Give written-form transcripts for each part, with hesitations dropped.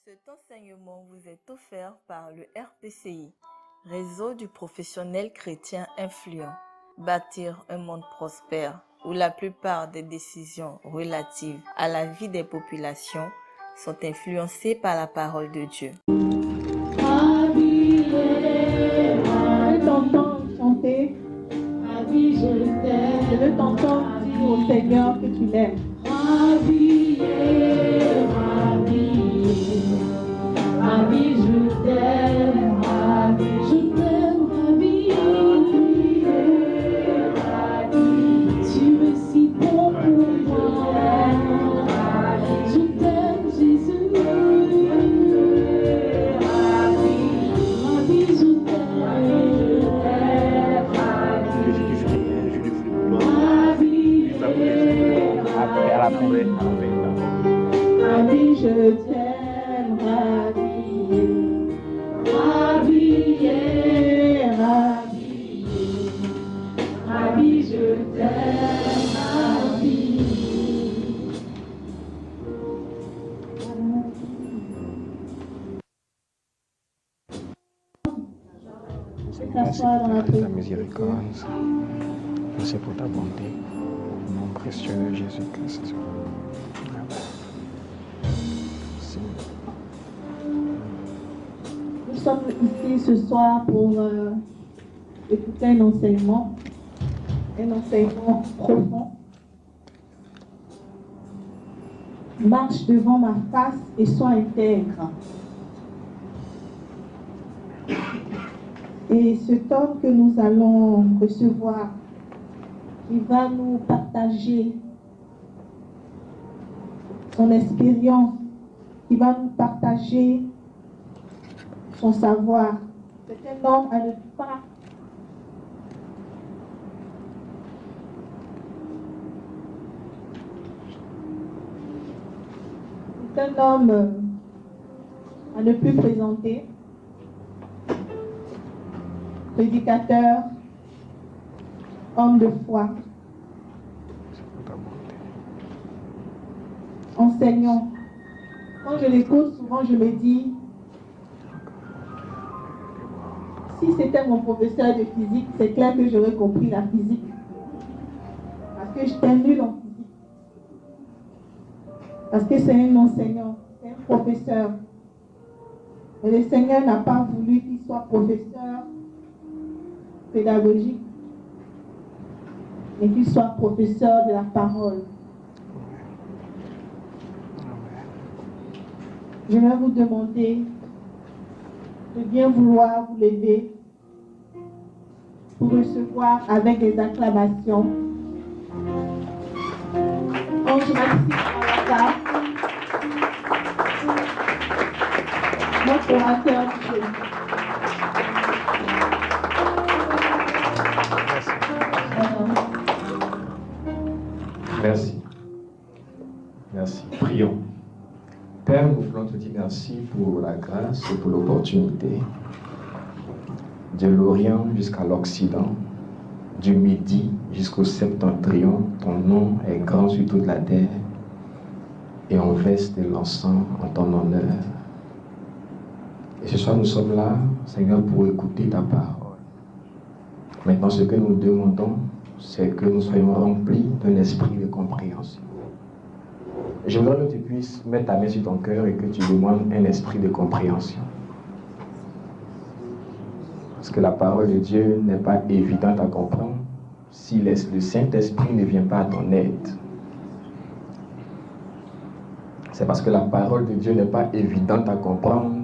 Cet enseignement vous est offert par le RPCI, Réseau du professionnel chrétien influent. Bâtir un monde prospère où la plupart des décisions relatives à la vie des populations sont influencées par la parole de Dieu. Je t'entends chanter. Je veux t'entendre dire au Seigneur que tu l'aimes. Je t'aime, tu es si bon pour moi. Je t'aime, Jésus. Je t'aime, Rabbi, je t'aime, Rabbi. Merci pour ta miséricorde. Merci pour ta bonté. Au nom précieux de Jésus-Christ. Nous sommes ici ce soir pour écouter un enseignement profond. Marche devant ma face et sois intègre. Et cet homme que nous allons recevoir, il va nous partager son expérience, il va nous partager son savoir. C'est un homme à ne pas c'est un homme à ne plus présenter. Prédicateur, homme de foi, enseignant. Quand je l'écoute, souvent je me dis, si c'était mon professeur de physique, c'est clair que j'aurais compris la physique. Parce que j'étais nulle en physique. Parce que c'est un enseignant, c'est un professeur. Mais le Seigneur n'a pas voulu qu'il soit professeur pédagogique, mais qu'il soit professeur de la parole. Je vais vous demander de bien vouloir vous lever pour recevoir avec des acclamations. Ange Maxime Malaka, notre orateur du Dieu. Merci. Merci. Prions. Père, nous voulons te dire merci pour la grâce et pour l'opportunité. De l'Orient jusqu'à l'Occident, du Midi jusqu'au Septentrion, ton nom est grand sur toute la terre et on verse de l'encens en ton honneur. Et ce soir, nous sommes là, Seigneur, pour écouter ta parole. Maintenant, ce que nous demandons, c'est que nous soyons remplis d'un esprit de compréhension. Je voudrais que tu puisses mettre ta main sur ton cœur et que tu demandes un esprit de compréhension. Parce que la parole de Dieu n'est pas évidente à comprendre si le Saint-Esprit ne vient pas à ton aide. C'est parce que la parole de Dieu n'est pas évidente à comprendre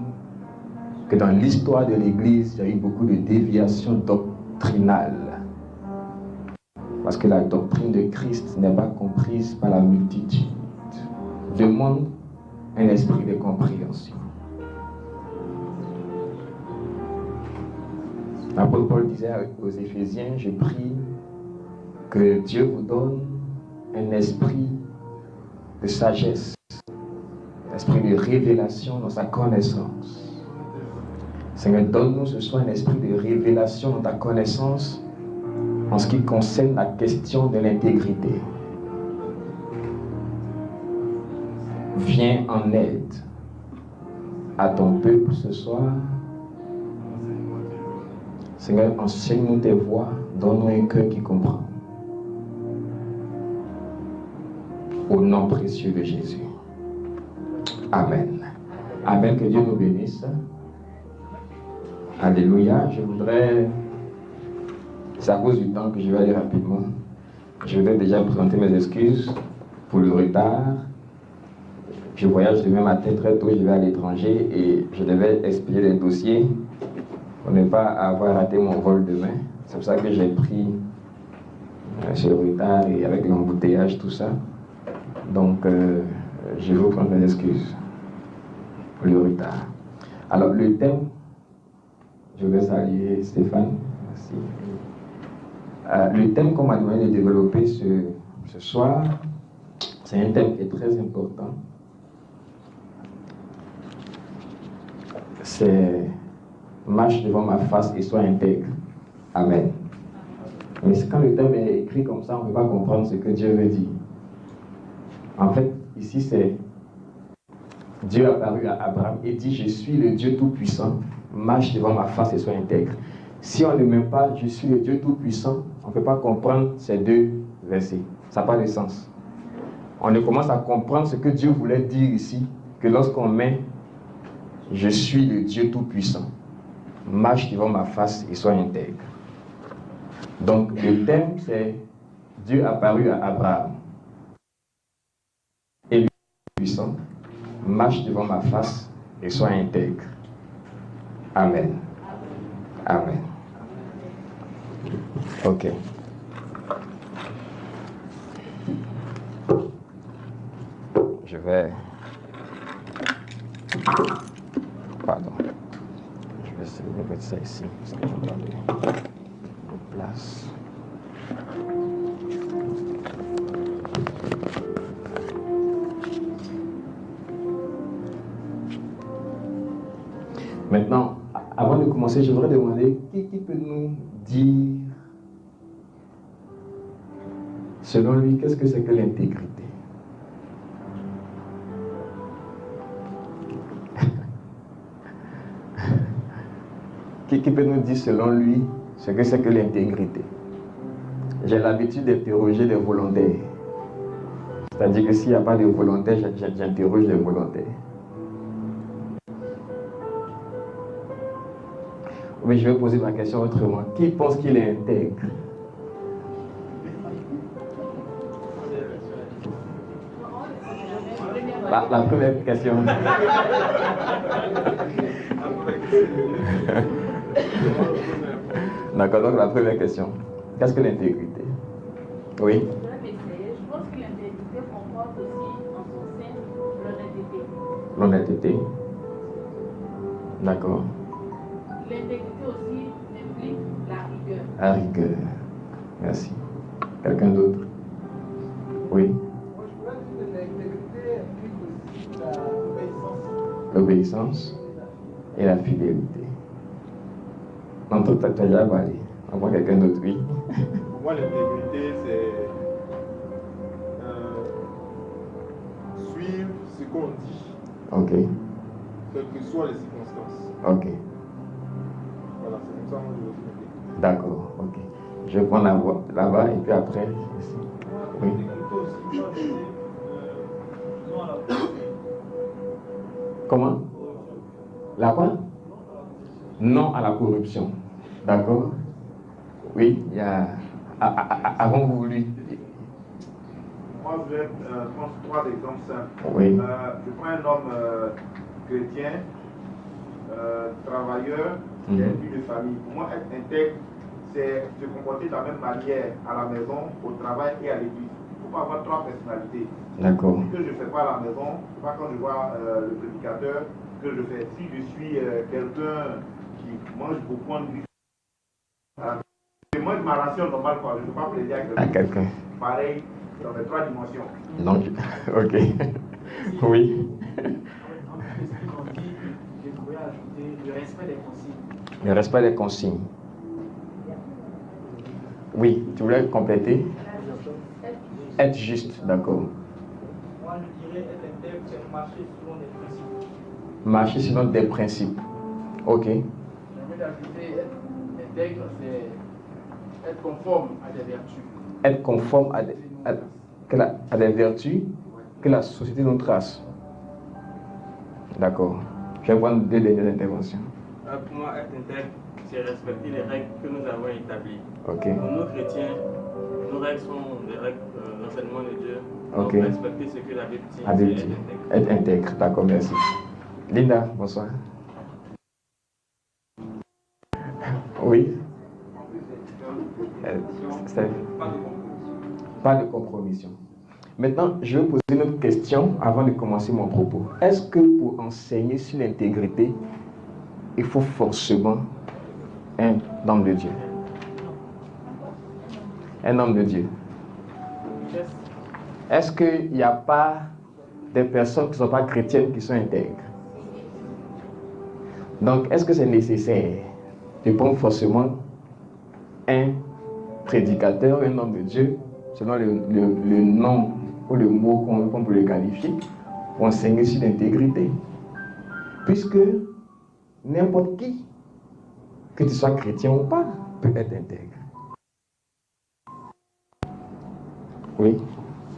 que dans l'histoire de l'Église, il y a eu beaucoup de déviations doctrinales. Parce que la doctrine de Christ n'est pas comprise par la multitude. Demande un esprit de compréhension. L'apôtre Paul disait aux Éphésiens, je prie que Dieu vous donne un esprit de sagesse, un esprit de révélation dans sa connaissance. Seigneur, donne-nous ce soir un esprit de révélation dans ta connaissance en ce qui concerne la question de l'intégrité. Viens en aide à ton peuple ce soir. Seigneur, enseigne-nous tes voies, donne-nous un cœur qui comprend. Au nom précieux de Jésus. Amen. Amen, que Dieu nous bénisse. Alléluia. Je voudrais, c'est à cause du temps que je vais aller rapidement. Je voudrais déjà présenter mes excuses pour le retard. Je voyage demain matin très tôt, je vais à l'étranger et je devais expédier des dossiers pour ne pas avoir raté mon vol demain. C'est pour ça que j'ai pris ce retard et avec l'embouteillage, tout ça. Donc, je vous prends mes excuses pour le retard. Alors, le thème, je vais saluer Stéphane. Merci. Le thème qu'on m'a demandé de développer ce soir, c'est un thème qui est très important. C'est « Marche devant ma face et sois intègre ». Amen. Mais quand le thème est écrit comme ça, on ne peut pas comprendre ce que Dieu veut dire. En fait, ici, c'est Dieu apparu à Abraham et dit « Je suis le Dieu Tout-Puissant, marche devant ma face et sois intègre ». Si on ne met pas « Je suis le Dieu Tout-Puissant », on ne peut pas comprendre ces deux versets. Ça n'a pas de sens. On ne commence à comprendre ce que Dieu voulait dire ici, que lorsqu'on met « Je suis le Dieu Tout-Puissant, marche devant ma face et sois intègre ». Donc, le thème, c'est Dieu apparu à Abraham. Et lui, puissant, marche devant ma face et sois intègre. Amen. Amen. Ok. Je vais... Pardon. Je vais essayer de mettre ça ici, parce que je n'ai pas de place. Maintenant, avant de commencer, je voudrais demander qui peut nous dire, selon lui, qu'est-ce que c'est que l'intégrité? Qui peut nous dire, selon lui, ce que c'est que l'intégrité? J'ai l'habitude d'interroger des volontaires. C'est-à-dire que s'il n'y a pas de volontaires, j'interroge les volontaires. Mais je vais poser ma question autrement. Qui pense qu'il est intègre? La première question. D'accord, donc la première question. Qu'est-ce que l'intégrité? Oui? Je pense que l'intégrité comporte aussi en son sein l'honnêteté. L'honnêteté. D'accord. L'intégrité aussi implique la rigueur. La rigueur. Merci. Quelqu'un d'autre? Oui? Moi, je pourrais dire que l'intégrité implique aussi L'obéissance et la fidélité. En tout cas, tu as déjà parlé. On voit quelqu'un d'autre, oui? Pour moi, l'intégrité, c'est suivre ce qu'on dit, Ok. quelles que soient les circonstances. Ok. Voilà, c'est comme ça que je veux dire l'intégrité. D'accord. Ok. Je vais prendre la voix là-bas et puis après, ici. Oui. L'intégrité aussi, moi, je dis, non à la corruption. Comment? La quoi? Non à la corruption. D'accord? Oui, il y a... Avant vous voulez... Moi, je vais prendre 3 exemples simples. Oui. Je prends un homme chrétien, travailleur, qui a une vie de famille. Pour moi, être intègre, c'est se comporter de la même manière à la maison, au travail et à l'église. Il ne faut pas avoir 3 personnalités. D'accord. Ce que je ne fais pas à la maison, ce n'est pas quand je vois le prédicateur que je fais. Si je suis quelqu'un qui mange beaucoup en griffe, je mange ma ration normale, quoi. Je ne fais pas plaisir À quelqu'un. Pareil, dans les 3 dimensions. Non, ok. Oui. En plus de ce qu'on dit, je pourrais ajouter le respect des consignes. Le respect des consignes. Oui, tu voulais compléter? Être juste, d'accord. Moi, je dirais être intègre, c'est marcher selon les principes. Marcher selon des principes. Ok. J'ai envie d'ajouter être intègre, c'est être conforme à des vertus. Être conforme à des vertus que la société nous trace. D'accord. Je vais prendre 2 dernières interventions. Pour moi, être intègre, c'est respecter les règles que nous avons établies. Ok. Pour nous chrétiens, nos règles sont les règles de l'enseignement de Dieu. Ok. Donc, respecter ce que la Bible dit, La Bible c'est dit. être intègre. Être intègre. D'accord, merci. Linda, bonsoir. Oui. Pas de compromission. Maintenant, je vais poser une autre question avant de commencer mon propos. Est-ce que pour enseigner sur l'intégrité, il faut forcément un homme de Dieu? Un homme de Dieu. Est-ce qu'il n'y a pas des personnes qui ne sont pas chrétiennes qui sont intègres? Donc, est-ce que c'est nécessaire de prendre forcément un prédicateur, un homme de Dieu, selon le nom ou le mot qu'on peut le qualifier, pour enseigner sur l'intégrité? Puisque n'importe qui, que tu sois chrétien ou pas, peut être intègre. Oui.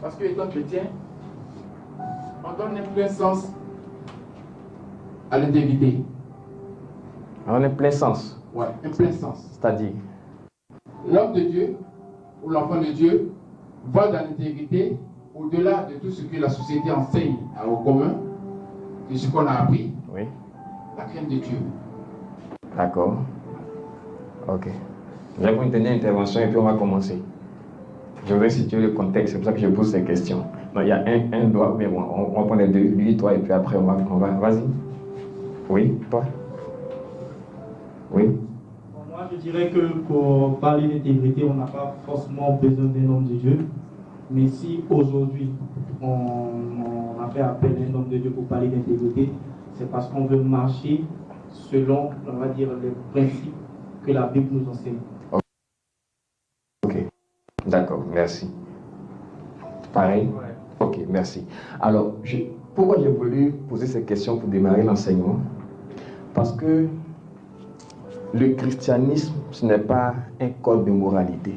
Parce que étant chrétien, on donne un plein sens à l'intégrité. On est plein sens. Ouais, un plein sens. C'est-à-dire, l'homme de Dieu ou l'enfant de Dieu va dans l'intégrité au-delà de tout ce que la société enseigne au commun, de ce qu'on a appris, oui. La crainte de Dieu. D'accord. Ok. Je vais faire une dernière intervention et puis on va commencer. Je voudrais situer le contexte, c'est pour ça que je pose ces questions. Non, il y a un doigt, mais bon, on prend les deux, lui, toi, et puis après on va. Vas-y. Oui, toi. Oui. Moi, je dirais que pour parler d'intégrité, on n'a pas forcément besoin d'un homme de Dieu. Mais si aujourd'hui, on a fait appel à un homme de Dieu pour parler d'intégrité, c'est parce qu'on veut marcher selon, on va dire, les principes que la Bible nous enseigne. Ok. D'accord, merci. Pareil? Ouais. Ok, merci. Alors, pourquoi j'ai voulu poser cette question pour démarrer l'enseignement? Parce que le christianisme, ce n'est pas un code de moralité.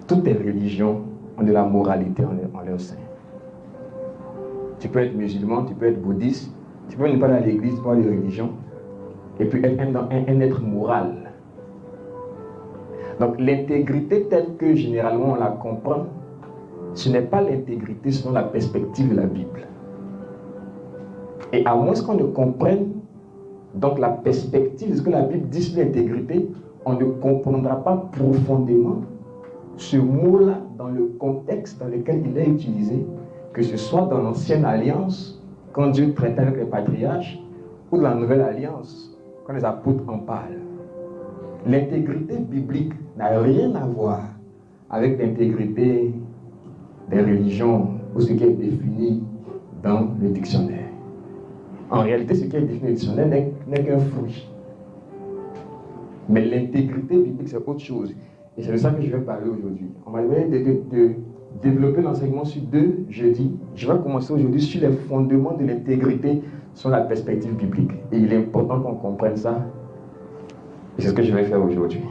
Toutes les religions ont de la moralité en leur sein. Tu peux être musulman, tu peux être bouddhiste, tu peux ne pas aller à l'église, pas de religion, et puis être un être moral. Donc l'intégrité telle que généralement on la comprend, ce n'est pas l'intégrité selon la perspective de la Bible. Et à moins qu'on ne comprenne donc la perspective de ce que la Bible dit sur l'intégrité, on ne comprendra pas profondément ce mot-là dans le contexte dans lequel il est utilisé, que ce soit dans l'Ancienne Alliance, quand Dieu traitait avec les patriarches, ou dans la Nouvelle Alliance, quand les apôtres en parlent. L'intégrité biblique n'a rien à voir avec l'intégrité des religions ou ce qui est défini dans le dictionnaire. En réalité, ce qui est défini dans le dictionnaire n'est qu'un fruit. Mais l'intégrité biblique, c'est autre chose. Et c'est de ça que je vais parler aujourd'hui. On m'a demandé de développer l'enseignement sur 2 jeudis. Je vais commencer aujourd'hui sur les fondements de l'intégrité sur la perspective biblique. Et il est important qu'on comprenne ça. Et c'est ce que je vais faire aujourd'hui.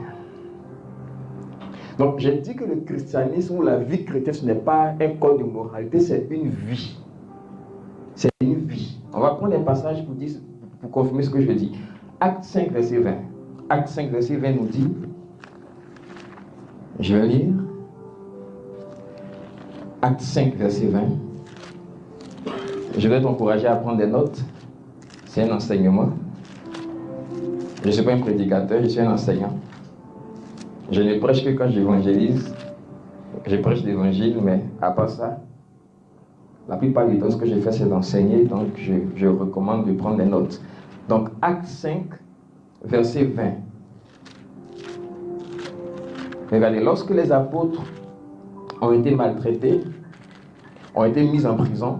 Donc, j'ai dit que le christianisme ou la vie chrétienne, ce n'est pas un code de moralité, c'est une vie. C'est une vie. On va prendre un passage pour confirmer ce que je dis. Acte 5, verset 20. Acte 5, verset 20 nous dit, je vais lire. Acte 5, verset 20. Je vais t'encourager à prendre des notes. C'est un enseignement. Je ne suis pas un prédicateur, je suis un enseignant. Je ne prêche que quand j'évangélise. Je prêche l'évangile, mais à part ça, la plupart du temps, ce que je fais, c'est d'enseigner. Donc, je recommande de prendre des notes. Donc, Acte 5, verset 20. Regardez, lorsque les apôtres ont été maltraités, ont été mis en prison,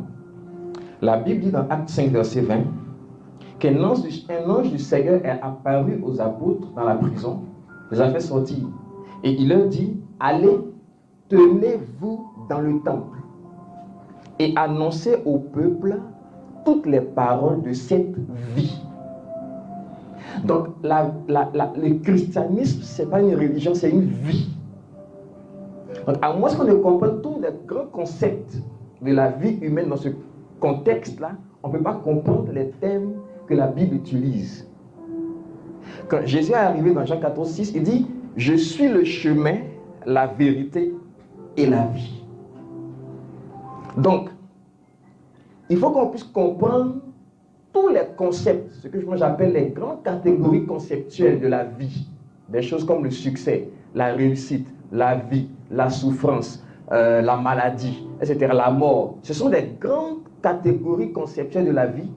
la Bible dit dans Acte 5, verset 20, qu'un ange du Seigneur est apparu aux apôtres dans la prison, les a fait sortir. Et il leur dit, allez, tenez-vous dans le temple et annoncez au peuple toutes les paroles de cette vie. Donc, le christianisme, ce n'est pas une religion, c'est une vie. Donc, à moins qu'on ne comprenne tous les grands concepts de la vie humaine dans ce contexte-là, on ne peut pas comprendre les thèmes que la Bible utilise. Quand Jésus est arrivé dans Jean 14, 6, il dit « Je suis le chemin, la vérité et la vie. » Donc, il faut qu'on puisse comprendre tous les concepts, ce que moi j'appelle les grandes catégories conceptuelles de la vie. Des choses comme le succès, la réussite, la vie, la souffrance, la maladie, etc., la mort. Ce sont des grandes catégories conceptuelles de la vie,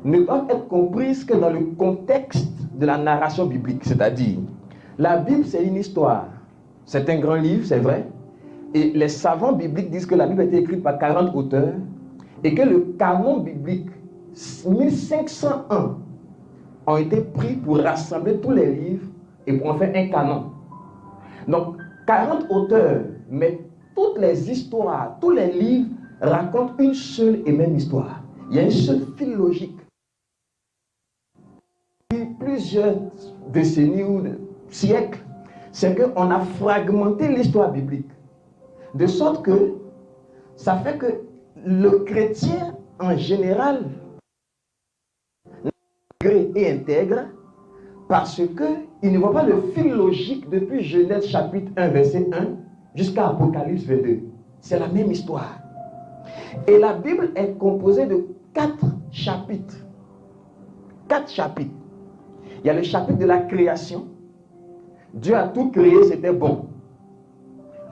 ne doivent être comprises que dans le contexte de la narration biblique. C'est-à-dire, la Bible, c'est une histoire. C'est un grand livre, c'est vrai. Et les savants bibliques disent que la Bible a été écrite par 40 auteurs et que le canon biblique, 1501, ont été pris pour rassembler tous les livres et pour en faire un canon. Donc, 40 auteurs, mais toutes les histoires, tous les livres racontent une seule et même histoire. Il y a une seule fil logique. Depuis plusieurs décennies ou siècles, c'est qu'on a fragmenté l'histoire biblique. De sorte que ça fait que le chrétien, en général, et intègre parce qu'il ne voit pas le fil logique depuis Genèse chapitre 1 verset 1 jusqu'à Apocalypse 22. C'est la même histoire. Et la Bible est composée de 4 chapitres. 4 chapitres. Il y a le chapitre de la création. Dieu a tout créé, c'était bon.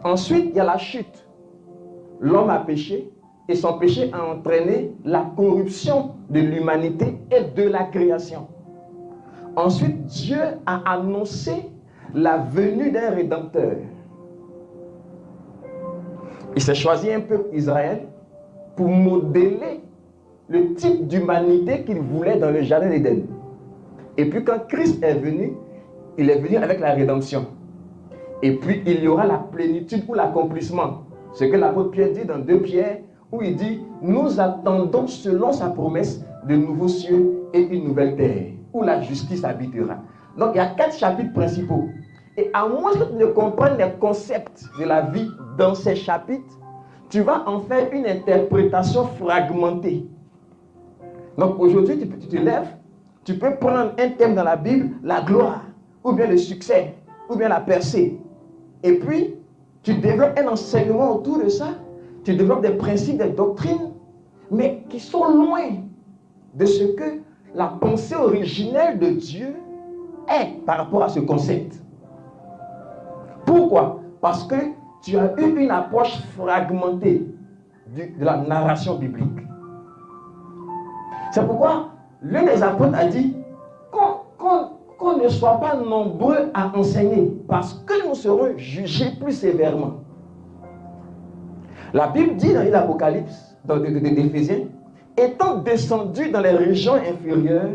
Ensuite, il y a la chute. L'homme a péché. Et son péché a entraîné la corruption de l'humanité et de la création. Ensuite, Dieu a annoncé la venue d'un rédempteur. Il s'est choisi un peuple Israël pour modeler le type d'humanité qu'il voulait dans le jardin d'Éden. Et puis quand Christ est venu, il est venu avec la rédemption. Et puis il y aura la plénitude ou l'accomplissement. Ce que l'apôtre Pierre dit dans 2 Pierre, où il dit, nous attendons selon sa promesse de nouveaux cieux et une nouvelle terre, où la justice habitera. Donc il y a 4 chapitres principaux. Et à moins que tu ne comprennes les concepts de la vie dans ces chapitres, tu vas en faire une interprétation fragmentée. Donc aujourd'hui, tu te lèves, tu peux prendre un thème dans la Bible, la gloire, ou bien le succès, ou bien la percée. Et puis, tu développes un enseignement autour de ça. Tu développes des principes, des doctrines, mais qui sont loin de ce que la pensée originelle de Dieu est par rapport à ce concept. Pourquoi? Parce que tu as eu une approche fragmentée de la narration biblique. C'est pourquoi l'un des apôtres a dit qu'on ne soit pas nombreux à enseigner, parce que nous serons jugés plus sévèrement. La Bible dit dans l'Apocalypse, dans d'Éphésiens, étant descendu dans les régions inférieures,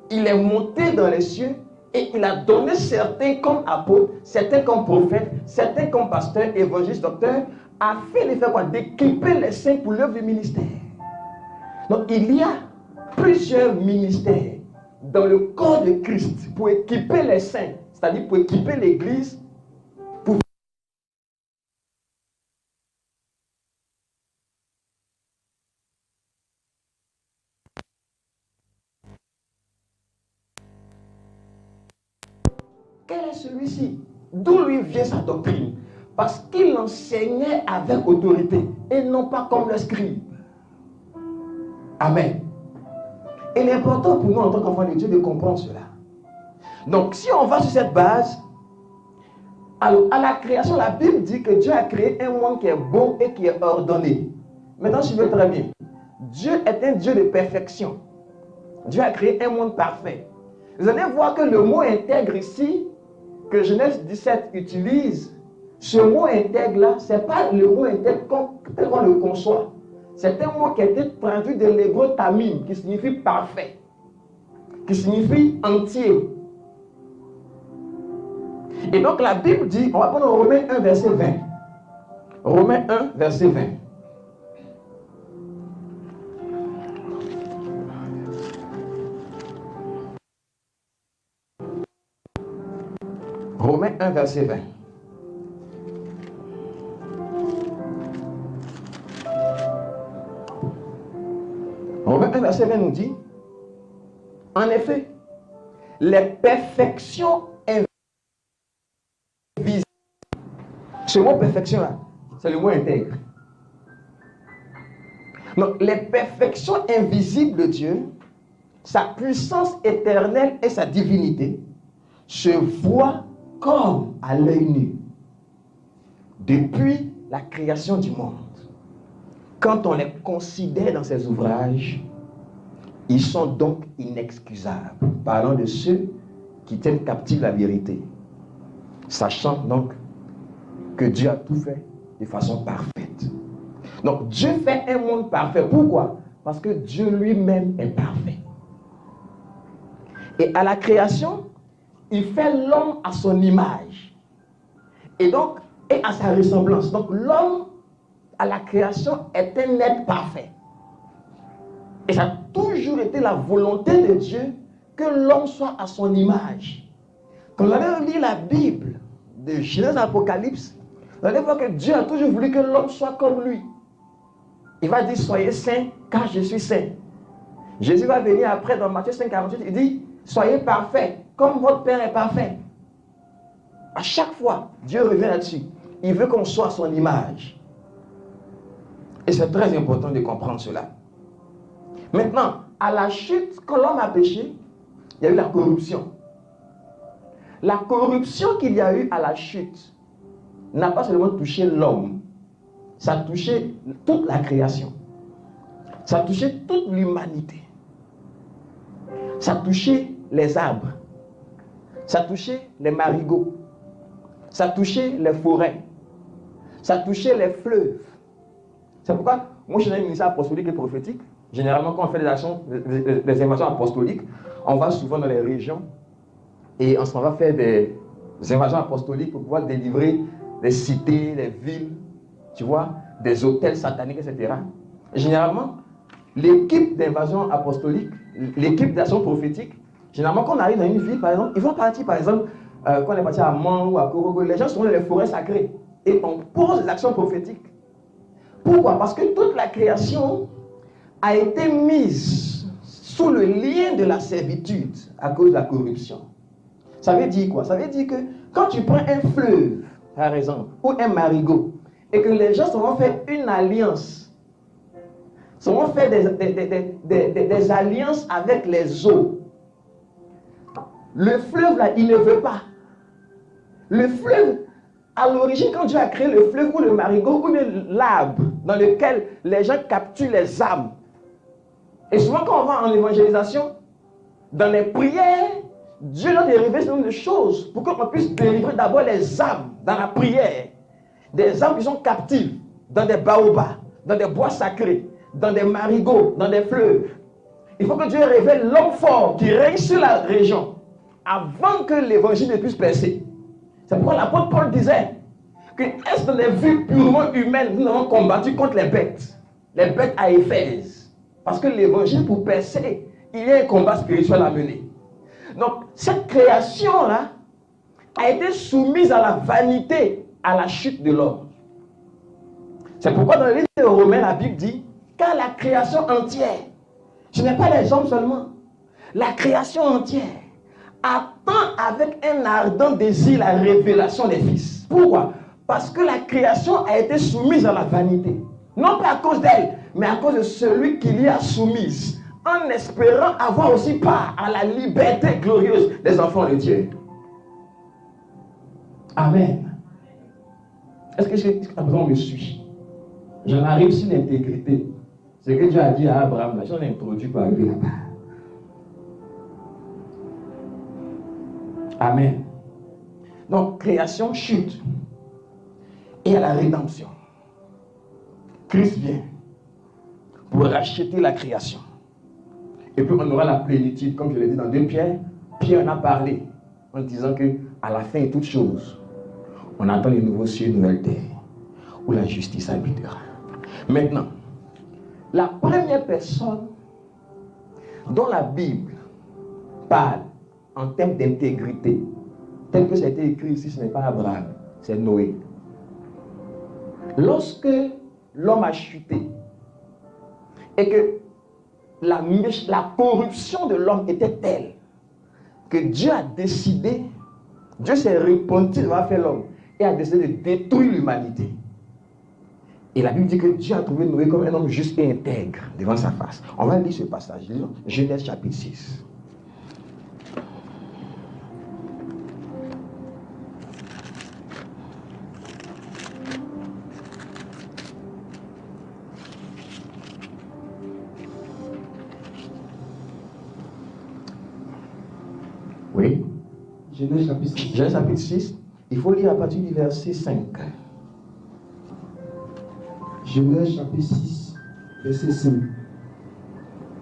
il est monté dans les cieux et il a donné certains comme apôtres, certains comme prophètes, certains comme pasteurs, évangélistes, docteurs, afin de faire quoi? D'équiper les saints pour l'œuvre du ministère. Donc il y a plusieurs ministères dans le corps de Christ pour équiper les saints, c'est-à-dire pour équiper l'Église. Quel est celui-ci? D'où lui vient sa doctrine? Parce qu'il enseignait avec autorité et non pas comme le scribe. Amen. Il est important pour nous en tant qu'enfants de Dieu de comprendre cela. Donc si on va sur cette base, alors à la création, la Bible dit que Dieu a créé un monde qui est beau et qui est ordonné. Maintenant, suivez très bien. Dieu est un Dieu de perfection. Dieu a créé un monde parfait. Vous allez voir que le mot intègre ici, que Genèse 17 utilise, ce mot intègre-là, ce n'est pas le mot intègre tel qu'on le conçoit. C'est un mot qui a été traduit de l'hébreu tamim, qui signifie parfait, qui signifie entier. Et donc la Bible dit, on va prendre Romains 1, verset 20. Romains 1, verset 20. Romains 1, verset 20. Romains 1, verset 20 nous dit, en effet, les perfections invisibles. Ce mot perfection là, c'est le mot intègre. Donc, les perfections invisibles de Dieu, sa puissance éternelle et sa divinité se voient comme à l'œil nu depuis la création du monde. Quand on les considère dans ses ouvrages, ils sont donc inexcusables, parlant de ceux qui tiennent captive la vérité, sachant donc que Dieu a tout fait de façon parfaite. Donc Dieu fait un monde parfait. Pourquoi? Parce que Dieu lui-même est parfait. Et à la création, il fait l'homme à son image. Et donc, et à sa ressemblance. Donc l'homme, à la création, est un être parfait. Et ça a toujours été la volonté de Dieu que l'homme soit à son image. Quand vous allez lire la Bible, de Genèse à Apocalypse, vous allez voir que Dieu a toujours voulu que l'homme soit comme lui. Il va dire, soyez saints, car je suis saint. Jésus va venir après dans Matthieu 5, 48, il dit, soyez parfaits, comme votre Père est parfait. À chaque fois, Dieu revient là-dessus. Il veut qu'on soit à son image. Et c'est très important de comprendre cela. Maintenant, à la chute, quand l'homme a péché, il y a eu la corruption. La corruption qu'il y a eu à la chute n'a pas seulement touché l'homme, ça a touché toute la création. Ça a touché toute l'humanité. Ça a touché les arbres. Ça a touché les marigots. Ça a touché les forêts. Ça a touché les fleuves. C'est pourquoi, moi je suis dans un ministère apostolique et prophétique. Généralement, quand on fait des actions, des invasions apostoliques, on va souvent dans les régions et on s'en va faire des invasions apostoliques pour pouvoir délivrer les cités, les villes, tu vois, des hôtels sataniques, etc. Et généralement, l'équipe d'invasion apostolique, l'équipe d'action prophétique, généralement, quand on arrive dans une ville, par exemple, ils vont partir, par exemple, quand on est parti à Mans ou à Korogo, les gens sont dans les forêts sacrées et on pose des actions prophétiques. Pourquoi? Parce que toute la création a été mise sous le lien de la servitude à cause de la corruption. Ça veut dire quoi? Ça veut dire que quand tu prends un fleuve, par exemple, ou un marigot, et que les gens se vont faire une alliance, se vont faire des alliances avec les eaux, le fleuve là, il ne veut pas. Le fleuve, à l'origine, quand Dieu a créé le fleuve ou le marigot ou l'arbre dans lequel les gens capturent les âmes, et souvent quand on va en évangélisation, dans les prières, Dieu doit dériver ce nombre de choses pour qu'on puisse délivrer d'abord les âmes dans la prière. Des âmes qui sont captives dans des baobabs, dans des bois sacrés, dans des marigots, dans des fleuves. Il faut que Dieu révèle l'homme fort qui règne sur la région avant que l'évangile ne puisse percer. C'est pourquoi l'apôtre Paul disait que est-ce dans les vues purement humaines nous avons combattu contre les bêtes à Éphèse. Parce que l'évangile, pour percer, il y a un combat spirituel à mener. Donc, cette création-là a été soumise à la vanité, à la chute de l'homme. C'est pourquoi dans le livre de Romains, la Bible dit, car la création entière, ce n'est pas les hommes seulement, la création entière attend avec un ardent désir la révélation des fils. Pourquoi? Parce que la création a été soumise à la vanité. Non pas à cause d'elle, mais à cause de celui qui l'y a soumise, en espérant avoir aussi part à la liberté glorieuse des enfants de Dieu. Amen. Est-ce que Abraham me suit? J'en arrive sur l'intégrité. Ce que Dieu a dit à Abraham, là, j'en ai introduit par arriver là-bas. Amen. Donc, création, chute. Et à la rédemption. Christ vient pour racheter la création. Et puis on aura la plénitude, comme je l'ai dit dans 2 Pierre. Pierre en a parlé en disant que à la fin de toutes choses, on attend les nouveaux cieux et nouvelles terres où la justice habitera. Maintenant, la première personne dont la Bible parle en termes d'intégrité, tel que ça a été écrit ici, ce n'est pas Abraham, c'est Noé. Lorsque l'homme a chuté et que la corruption de l'homme était telle que Dieu a décidé, Dieu s'est repenti d'avoir fait l'homme et a décidé de détruire l'humanité. Et la Bible dit que Dieu a trouvé Noé comme un homme juste et intègre devant sa face. On va lire ce passage, lisons Genèse chapitre 6. Oui. Genèse chapitre 6. Genèse chapitre 6. Il faut lire à partir du verset 5. Genèse chapitre 6, verset 5.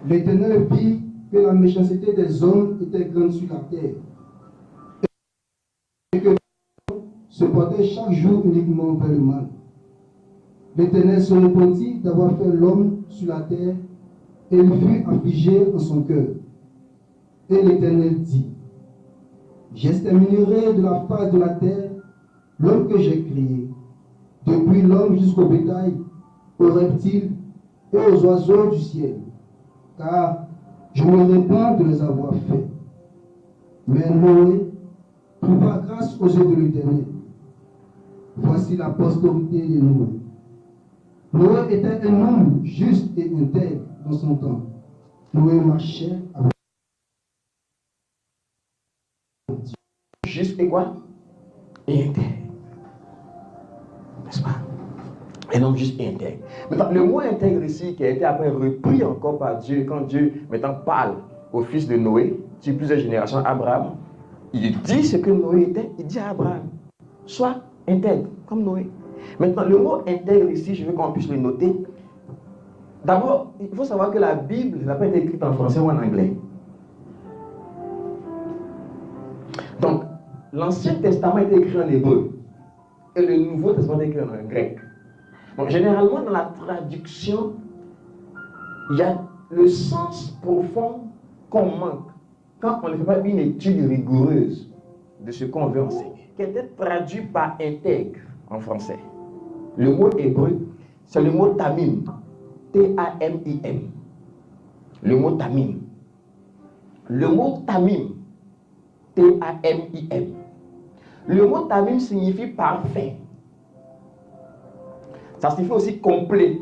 L'Éternel vit que la méchanceté des hommes était grande sur la terre, et que l'homme se portait chaque jour uniquement vers le mal. L'Éternel se repentit d'avoir fait l'homme sur la terre, et il fut affligé en son cœur. Et l'Éternel dit: j'exterminerai de la face de la terre l'homme que j'ai créé, depuis l'homme jusqu'au bétail, aux reptiles et aux oiseaux du ciel, car je me répands de les avoir faits. Mais Noé trouva grâce aux yeux de l'Éternel. Voici la postérité de Noé. Noé était un homme juste et intègre dans son temps. Noé marchait avec Dieu. Juste et quoi? Et intègre. N'est-ce pas? Un homme juste et intègre. Maintenant, le mot intègre ici, qui a été après repris encore par Dieu, quand Dieu maintenant parle au fils de Noé, sur plusieurs générations, Abraham, il dit ce que Noé était, il dit à Abraham: sois intègre, comme Noé. Maintenant, le mot intègre ici, je veux qu'on puisse le noter. D'abord, il faut savoir que la Bible n'a pas été écrite en français ou en anglais. Donc, l'Ancien Testament a été écrit en hébreu et le Nouveau Testament est écrit en grec. Donc, généralement, dans la traduction, il y a le sens profond qu'on manque quand on ne fait pas une étude rigoureuse de ce qu'on veut enseigner, qui était traduit par intègre en français. Le mot hébreu, c'est le mot tamim, T-A-M-I-M. Le mot tamim. Le mot tamim, T-A-M-I-M. Le mot tamim signifie parfait. Ça signifie aussi complet.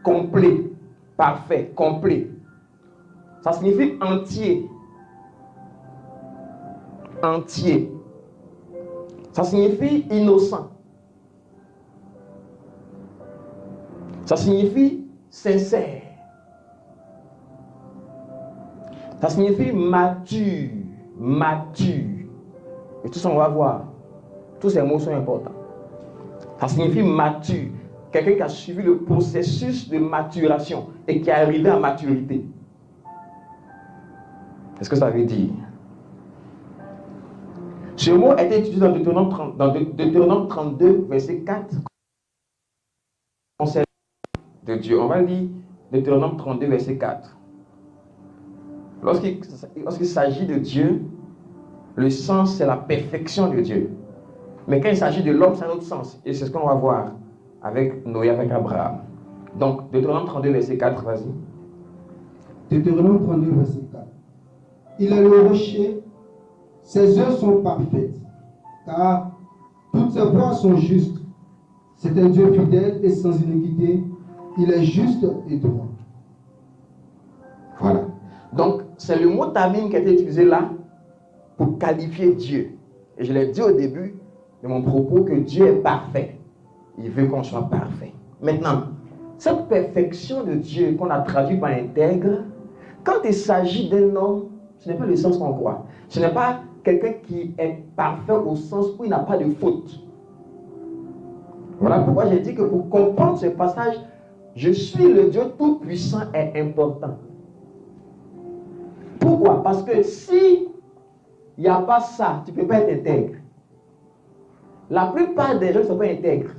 Complet. Parfait. Complet. Ça signifie entier. Entier. Ça signifie innocent. Ça signifie sincère. Ça signifie mature. Mature. Et tout ça, on va voir. Tous ces mots sont importants. Ça signifie mature. Quelqu'un qui a suivi le processus de maturation et qui est arrivé à maturité. Qu'est-ce que ça veut dire? Ce mot a été utilisé dans Deutéronome 32, verset 4. Conseil de Dieu. On va lire Deutéronome 32, verset 4. Lorsqu'il s'agit de Dieu, le sens, c'est la perfection de Dieu. Mais quand il s'agit de l'homme, c'est un autre sens. Et c'est ce qu'on va voir avec Noé, avec Abraham. Donc, Deutéronome 32, verset 4, vas-y. Deutéronome 32, verset 4. Il est le rocher, ses œuvres sont parfaites, car toutes ses voies sont justes. C'est un Dieu fidèle et sans iniquité. Il est juste et droit. Voilà. Donc, c'est le mot tamim qui a été utilisé là pour qualifier Dieu. Et je l'ai dit au début de mon propos que Dieu est parfait. Il veut qu'on soit parfait. Maintenant, cette perfection de Dieu qu'on a traduit par intègre, quand il s'agit d'un homme, ce n'est pas le sens qu'on croit. Ce n'est pas quelqu'un qui est parfait au sens où il n'a pas de faute. Voilà pourquoi j'ai dit que pour comprendre ce passage, je suis le Dieu tout-puissant est important. Pourquoi? Parce que si il n'y a pas ça, tu ne peux pas être intègre. La plupart des gens ne sont pas intègres.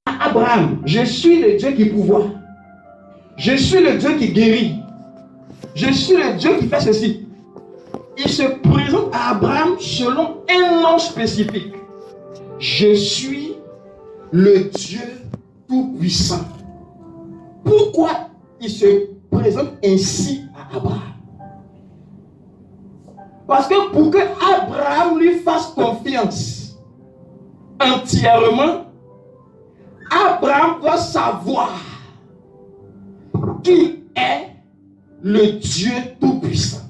à Abraham, je suis le Dieu qui pourvoit. Je suis le Dieu qui guérit. Je suis le Dieu qui fait ceci. Il se présente à Abraham selon un nom spécifique. Je suis le Dieu tout-puissant. Pourquoi il se présente ainsi à Abraham? Parce que pour que Abraham lui fasse confiance entièrement, Abraham doit savoir qui est le Dieu tout-puissant.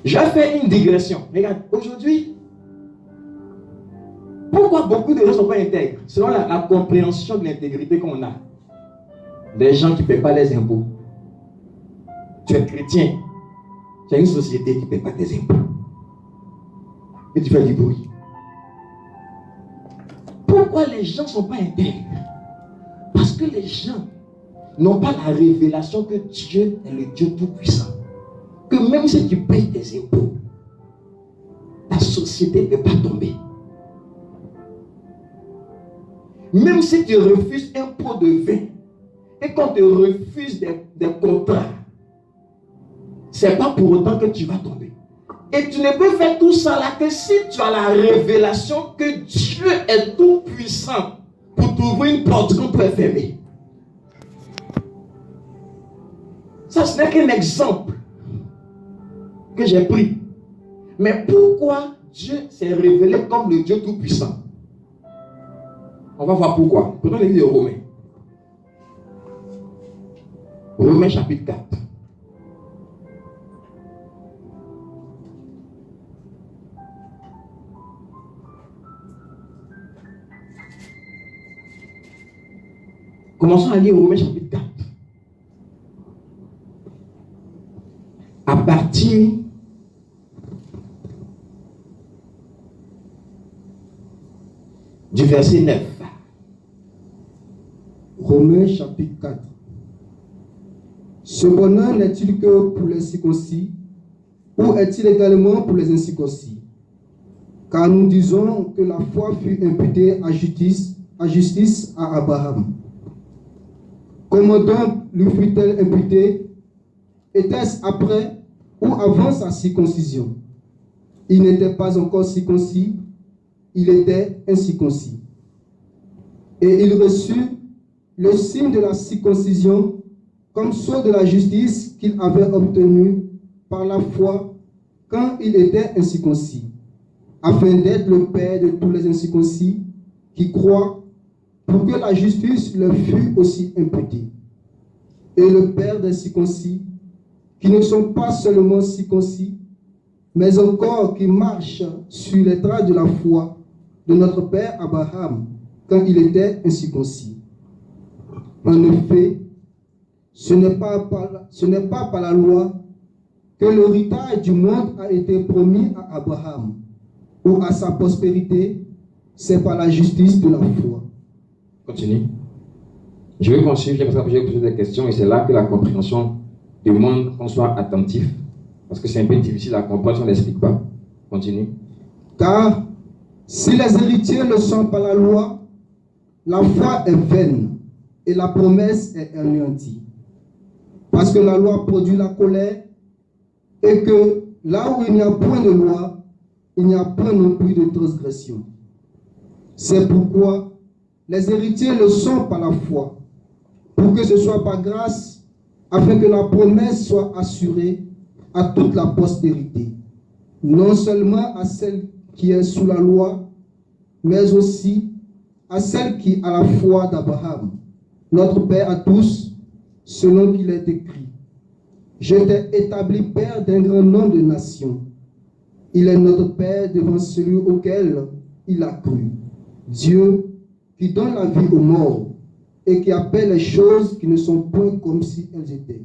J'ai fait une digression. Regarde, aujourd'hui, pourquoi beaucoup de gens ne sont pas intègres? Selon la compréhension de l'intégrité qu'on a. Des gens qui ne paient pas les impôts. Tu es chrétien. Tu as une société qui ne paie pas tes impôts. Et tu fais du bruit. Pourquoi les gens ne sont pas intègres? Parce que les gens n'ont pas la révélation que Dieu est le Dieu tout-puissant. Que même si tu payes tes impôts, ta société ne peut pas tomber. Même si tu refuses un pot de vin, et qu'on te refuse des contrats, c'est pas pour autant que tu vas tomber. Et tu ne peux faire tout ça là que si tu as la révélation que Dieu est tout puissant pour t'ouvrir une porte qu'on peut fermer. Ça, ce n'est qu'un exemple que j'ai pris. Mais pourquoi Dieu s'est révélé comme le Dieu tout puissant? On va voir pourquoi. Prenons le livre de Romains. Romains chapitre 4. Commençons à lire Romains chapitre 4. À partir du verset 9. Romains chapitre 4. Ce bonheur n'est-il que pour les circoncis, ou est-il également pour les incirconcis? Car nous disons que la foi fut imputée à justice à Abraham. Comment donc lui fut-elle imputée? Était-ce après ou avant sa circoncision? Il n'était pas encore circoncis, il était incirconcis. Et il reçut le signe de la circoncision comme sceau de la justice qu'il avait obtenu par la foi quand il était incirconcis, afin d'être le père de tous les incirconcis qui croient, pour que la justice leur fût aussi imputée. Et le père des circoncis, qui ne sont pas seulement circoncis, mais encore qui marchent sur les traces de la foi de notre père Abraham, quand il était incirconcis. En effet, ce n'est pas par la loi que l'héritage du monde a été promis à Abraham ou à sa postérité, c'est par la justice de la foi. Continue. Je vais continuer parce que j'ai posé des questions et c'est là que la compréhension demande qu'on soit attentif parce que c'est un peu difficile à comprendre si on n'explique pas. Continue. Car si les héritiers ne sont pas la loi, la foi est vaine et la promesse est anéantie. Parce que la loi produit la colère et que là où il n'y a point de loi, il n'y a point non plus de transgression. C'est pourquoi les héritiers le sont par la foi, pour que ce soit par grâce, afin que la promesse soit assurée à toute la postérité, non seulement à celle qui est sous la loi, mais aussi à celle qui a la foi d'Abraham, notre Père à tous, selon qu'il est écrit. Je t'ai établi Père d'un grand nombre de nations. Il est notre Père devant celui auquel il a cru. Dieu qui donne la vie aux morts et qui appelle les choses qui ne sont point comme si elles étaient.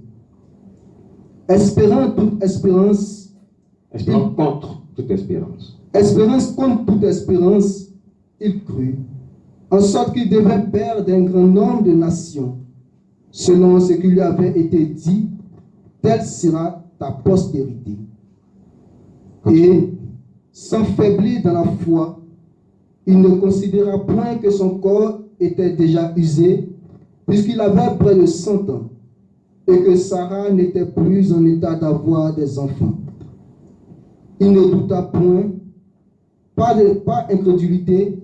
Espérant toute espérance. Espérant contre toute espérance. Espérance contre toute espérance, il crut, en sorte qu'il devint père d'un grand nombre de nations, selon ce qui lui avait été dit, telle sera ta postérité. Et sans faiblir dans la foi, il ne considéra point que son corps était déjà usé, puisqu'il avait près de 100 ans, et que Sarah n'était plus en état d'avoir des enfants. Il ne douta point, pas incrédulité,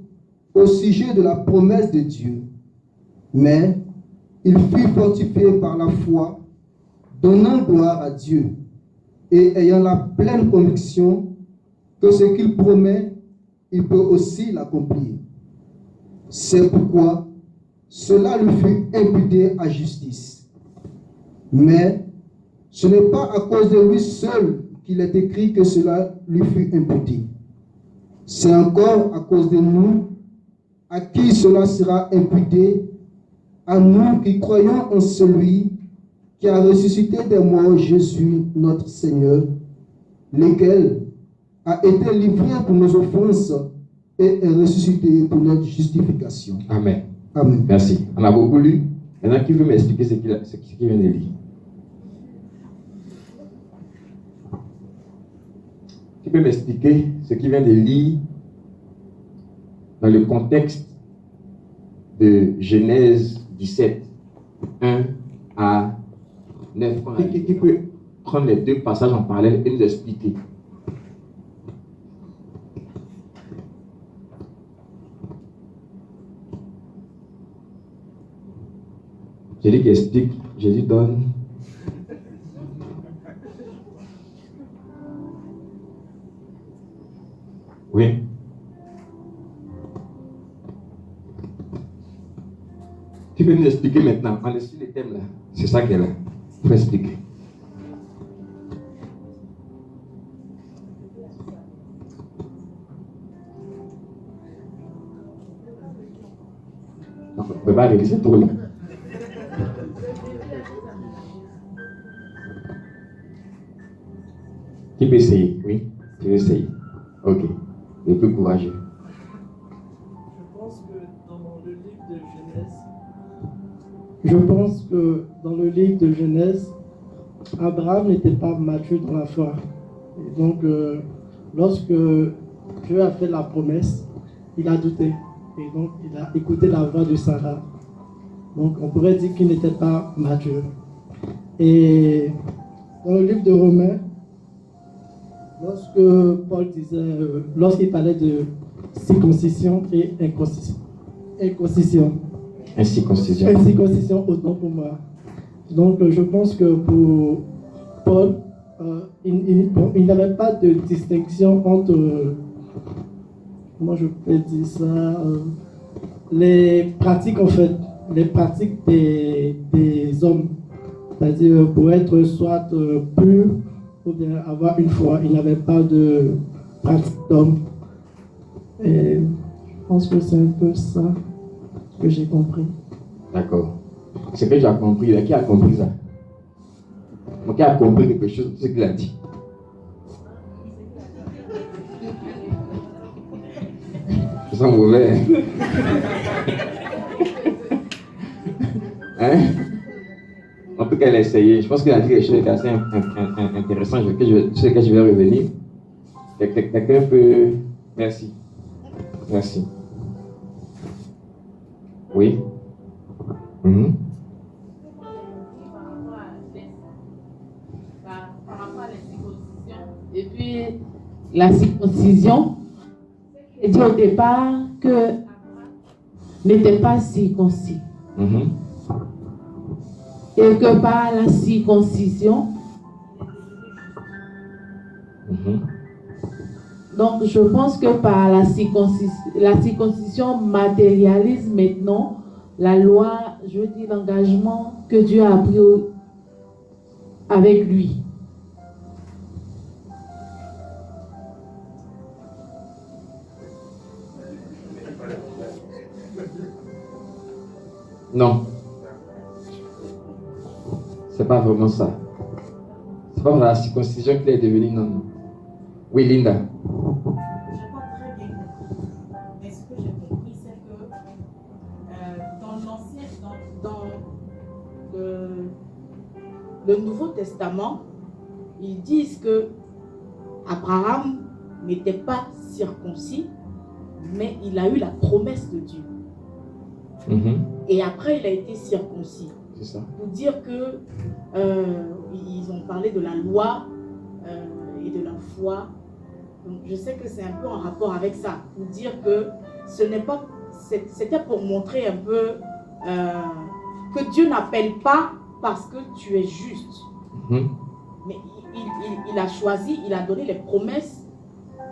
au sujet de la promesse de Dieu, mais il fut fortifié par la foi, donnant gloire à Dieu, et ayant la pleine conviction que ce qu'il promet, il peut aussi l'accomplir. C'est pourquoi cela lui fut imputé à justice. Mais ce n'est pas à cause de lui seul qu'il est écrit que cela lui fut imputé. C'est encore à cause de nous, à qui cela sera imputé, à nous qui croyons en celui qui a ressuscité des morts Jésus notre Seigneur, lequel a été livré pour nos offenses et est ressuscité pour notre justification. Amen. Amen. Merci. On a beaucoup lu. Maintenant, qui veut m'expliquer ce qu'il vient de lire? Qui peut m'expliquer ce qu'il vient de lire dans le contexte de Genèse 17, 1 à 9? Qui peut prendre les deux passages en parallèle et nous expliquer? Jésus qui explique, Jésus donne. Oui. Tu peux nous expliquer maintenant. On est sur les thèmes là. C'est ça qu'elle a. Il faut expliquer. On ne peut pas arrêter, c'est trop là. Qui peut essayer? Oui, tu veux essayer. Ok. Le plus courageux. Je pense que dans le livre de Genèse, Abraham n'était pas mature dans la foi. Et donc, lorsque Dieu a fait la promesse, il a douté. Et donc, il a écouté la voix de Sarah. Donc, on pourrait dire qu'il n'était pas mature. Et dans le livre de Romains, lorsque Paul disait, lorsqu'il parlait de circoncision et incirconcision, autant pour moi. Donc je pense que pour Paul, il n'avait pas de distinction entre, comment je peux dire ça, les pratiques en fait, les pratiques des hommes. C'est-à-dire pour être soit pur ou bien avoir une foi, il n'avait pas de pratique d'homme. Et je pense que c'est un peu ça que j'ai compris. D'accord. Ce que j'ai compris, là, qui a compris ça? Donc, qui a compris quelque chose de ce qu'il a dit? Je sens mauvais. Hein? En tout cas, elle a essayé. Je pense qu'elle a dit quelque chose d'assez intéressant sur lequel je vais revenir. Quelqu'un peut... Merci. Merci. Oui. Par rapport à la circoncision. Et puis, la circoncision, il dit au départ que n'était pas circoncis. Et que par la circoncision, donc je pense que par la circoncision matérialise maintenant la loi, je veux dire l'engagement que Dieu a pris avec lui. Non. C'est pas vraiment ça. C'est pas la circoncision qu'il est devenu non. Oui, Linda. Je comprends très bien. Mais ce que j'ai compris, c'est que dans l'Ancien, dans le Nouveau Testament, ils disent que Abraham n'était pas circoncis, mais il a eu la promesse de Dieu. Et après, il a été circoncis. C'est ça. Pour dire que ils ont parlé de la loi et de la foi. Donc, je sais que c'est un peu en rapport avec ça. Pour dire que ce n'est pas... C'était pour montrer un peu que Dieu n'appelle pas parce que tu es juste. Mais il a choisi, il a donné les promesses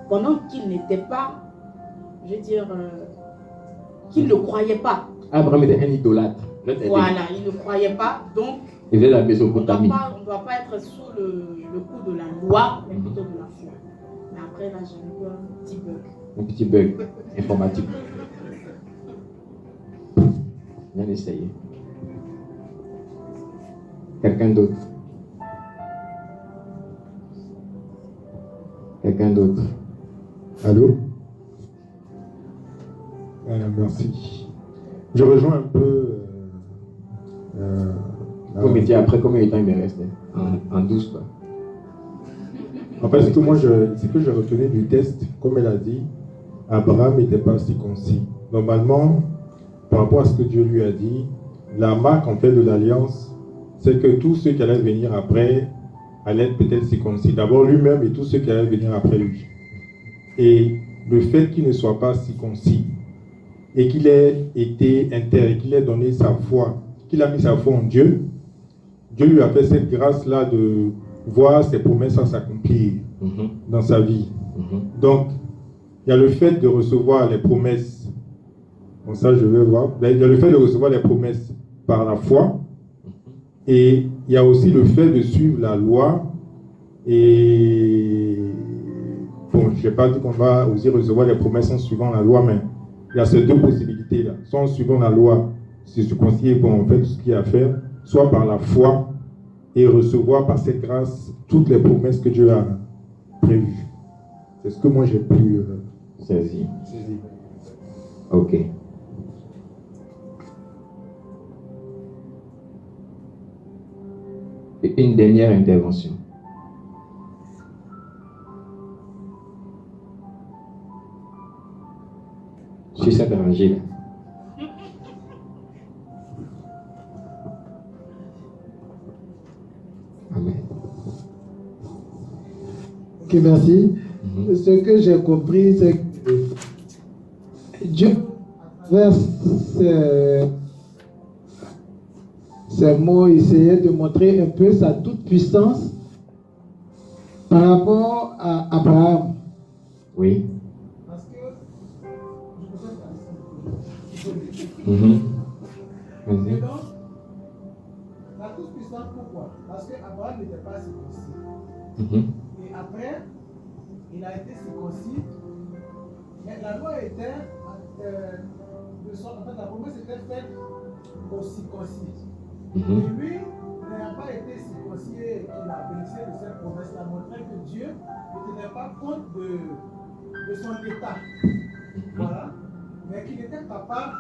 pendant qu'il n'était pas, je veux dire, qu'il ne croyait pas. Abraham était un idolâtre. Voilà, il ne croyait pas, donc il faisait la on Mésopotamie. ne doit pas être sous le coup de la loi, mais plutôt de la foi. Mais après, là, j'ai eu un petit bug. Un petit bug informatique. Bien essayé. Quelqu'un d'autre? Quelqu'un d'autre? Allô? Merci. Je rejoins un peu. Après combien de temps il me reste? En 12 quoi. En fait, ce que je retenais du test, comme elle a dit, Abraham n'était pas circoncis. Normalement, par rapport à ce que Dieu lui a dit, la marque en fait de l'alliance, c'est que tous ceux qui allaient venir après allaient être peut-être circoncis. D'abord lui-même et tous ceux qui allaient venir après lui. Et le fait qu'il ne soit pas circoncis et qu'il ait été intègre, qu'il ait donné sa foi, qu'il a mis sa foi en Dieu, Dieu lui a fait cette grâce-là de voir ses promesses à s'accomplir dans sa vie. Donc, il y a le fait de recevoir les promesses. Bon, ça, je vais voir. Il y a le fait de recevoir les promesses par la foi. Et il y a aussi le fait de suivre la loi. Et bon, je n'ai pas dit qu'on va aussi recevoir les promesses en suivant la loi, mais il y a ces deux possibilités-là. Soit en suivant la loi, c'est se conseiller, bon, on fait tout ce qu'il y a à faire, soit par la foi et recevoir par cette grâce toutes les promesses que Dieu a prévues. C'est ce que moi j'ai pu saisir. Ok. Et une dernière intervention. Sur cet évangile. Amen. Ok, merci. Ce que j'ai compris, c'est que Dieu, à travers ces mots, essayait de montrer un peu sa toute-puissance par rapport à Abraham. Oui. Parce que Vas-y. donc, la toute-puissance, pourquoi? Parce qu'Abraham n'était pas circoncis. Et après, il a été circoncis. Mais la loi était, en fait, la promesse était faite au circoncis. Et lui, n'ayant pas été circoncis et qu'il a bénéficié de cette promesse, il a montré que Dieu ne tenait pas compte de son état. Voilà. Mais qu'il était capable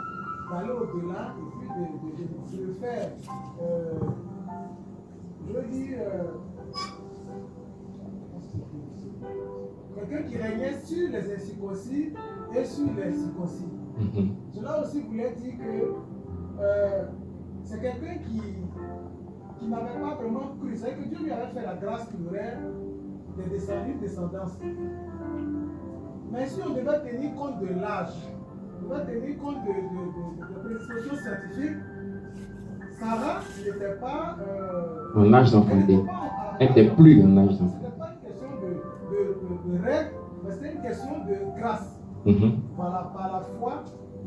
d'aller au-delà et puis de le faire. Je veux dire, quelqu'un qui régnait sur les incirconcis et sur les circoncis. Cela aussi voulait dire que c'est quelqu'un qui n'avait pas vraiment cru. C'est que Dieu lui avait fait la grâce qu'il aurait des descendances. Mais si on devait tenir compte de l'âge, on devait tenir compte de prédispositions scientifiques, Sarah n'était pas en âge d'enfanter. Elle n'était plus en âge d'enfanter. Ce n'était pas une question de règle, mais c'était une question de grâce. Voilà, par la foi,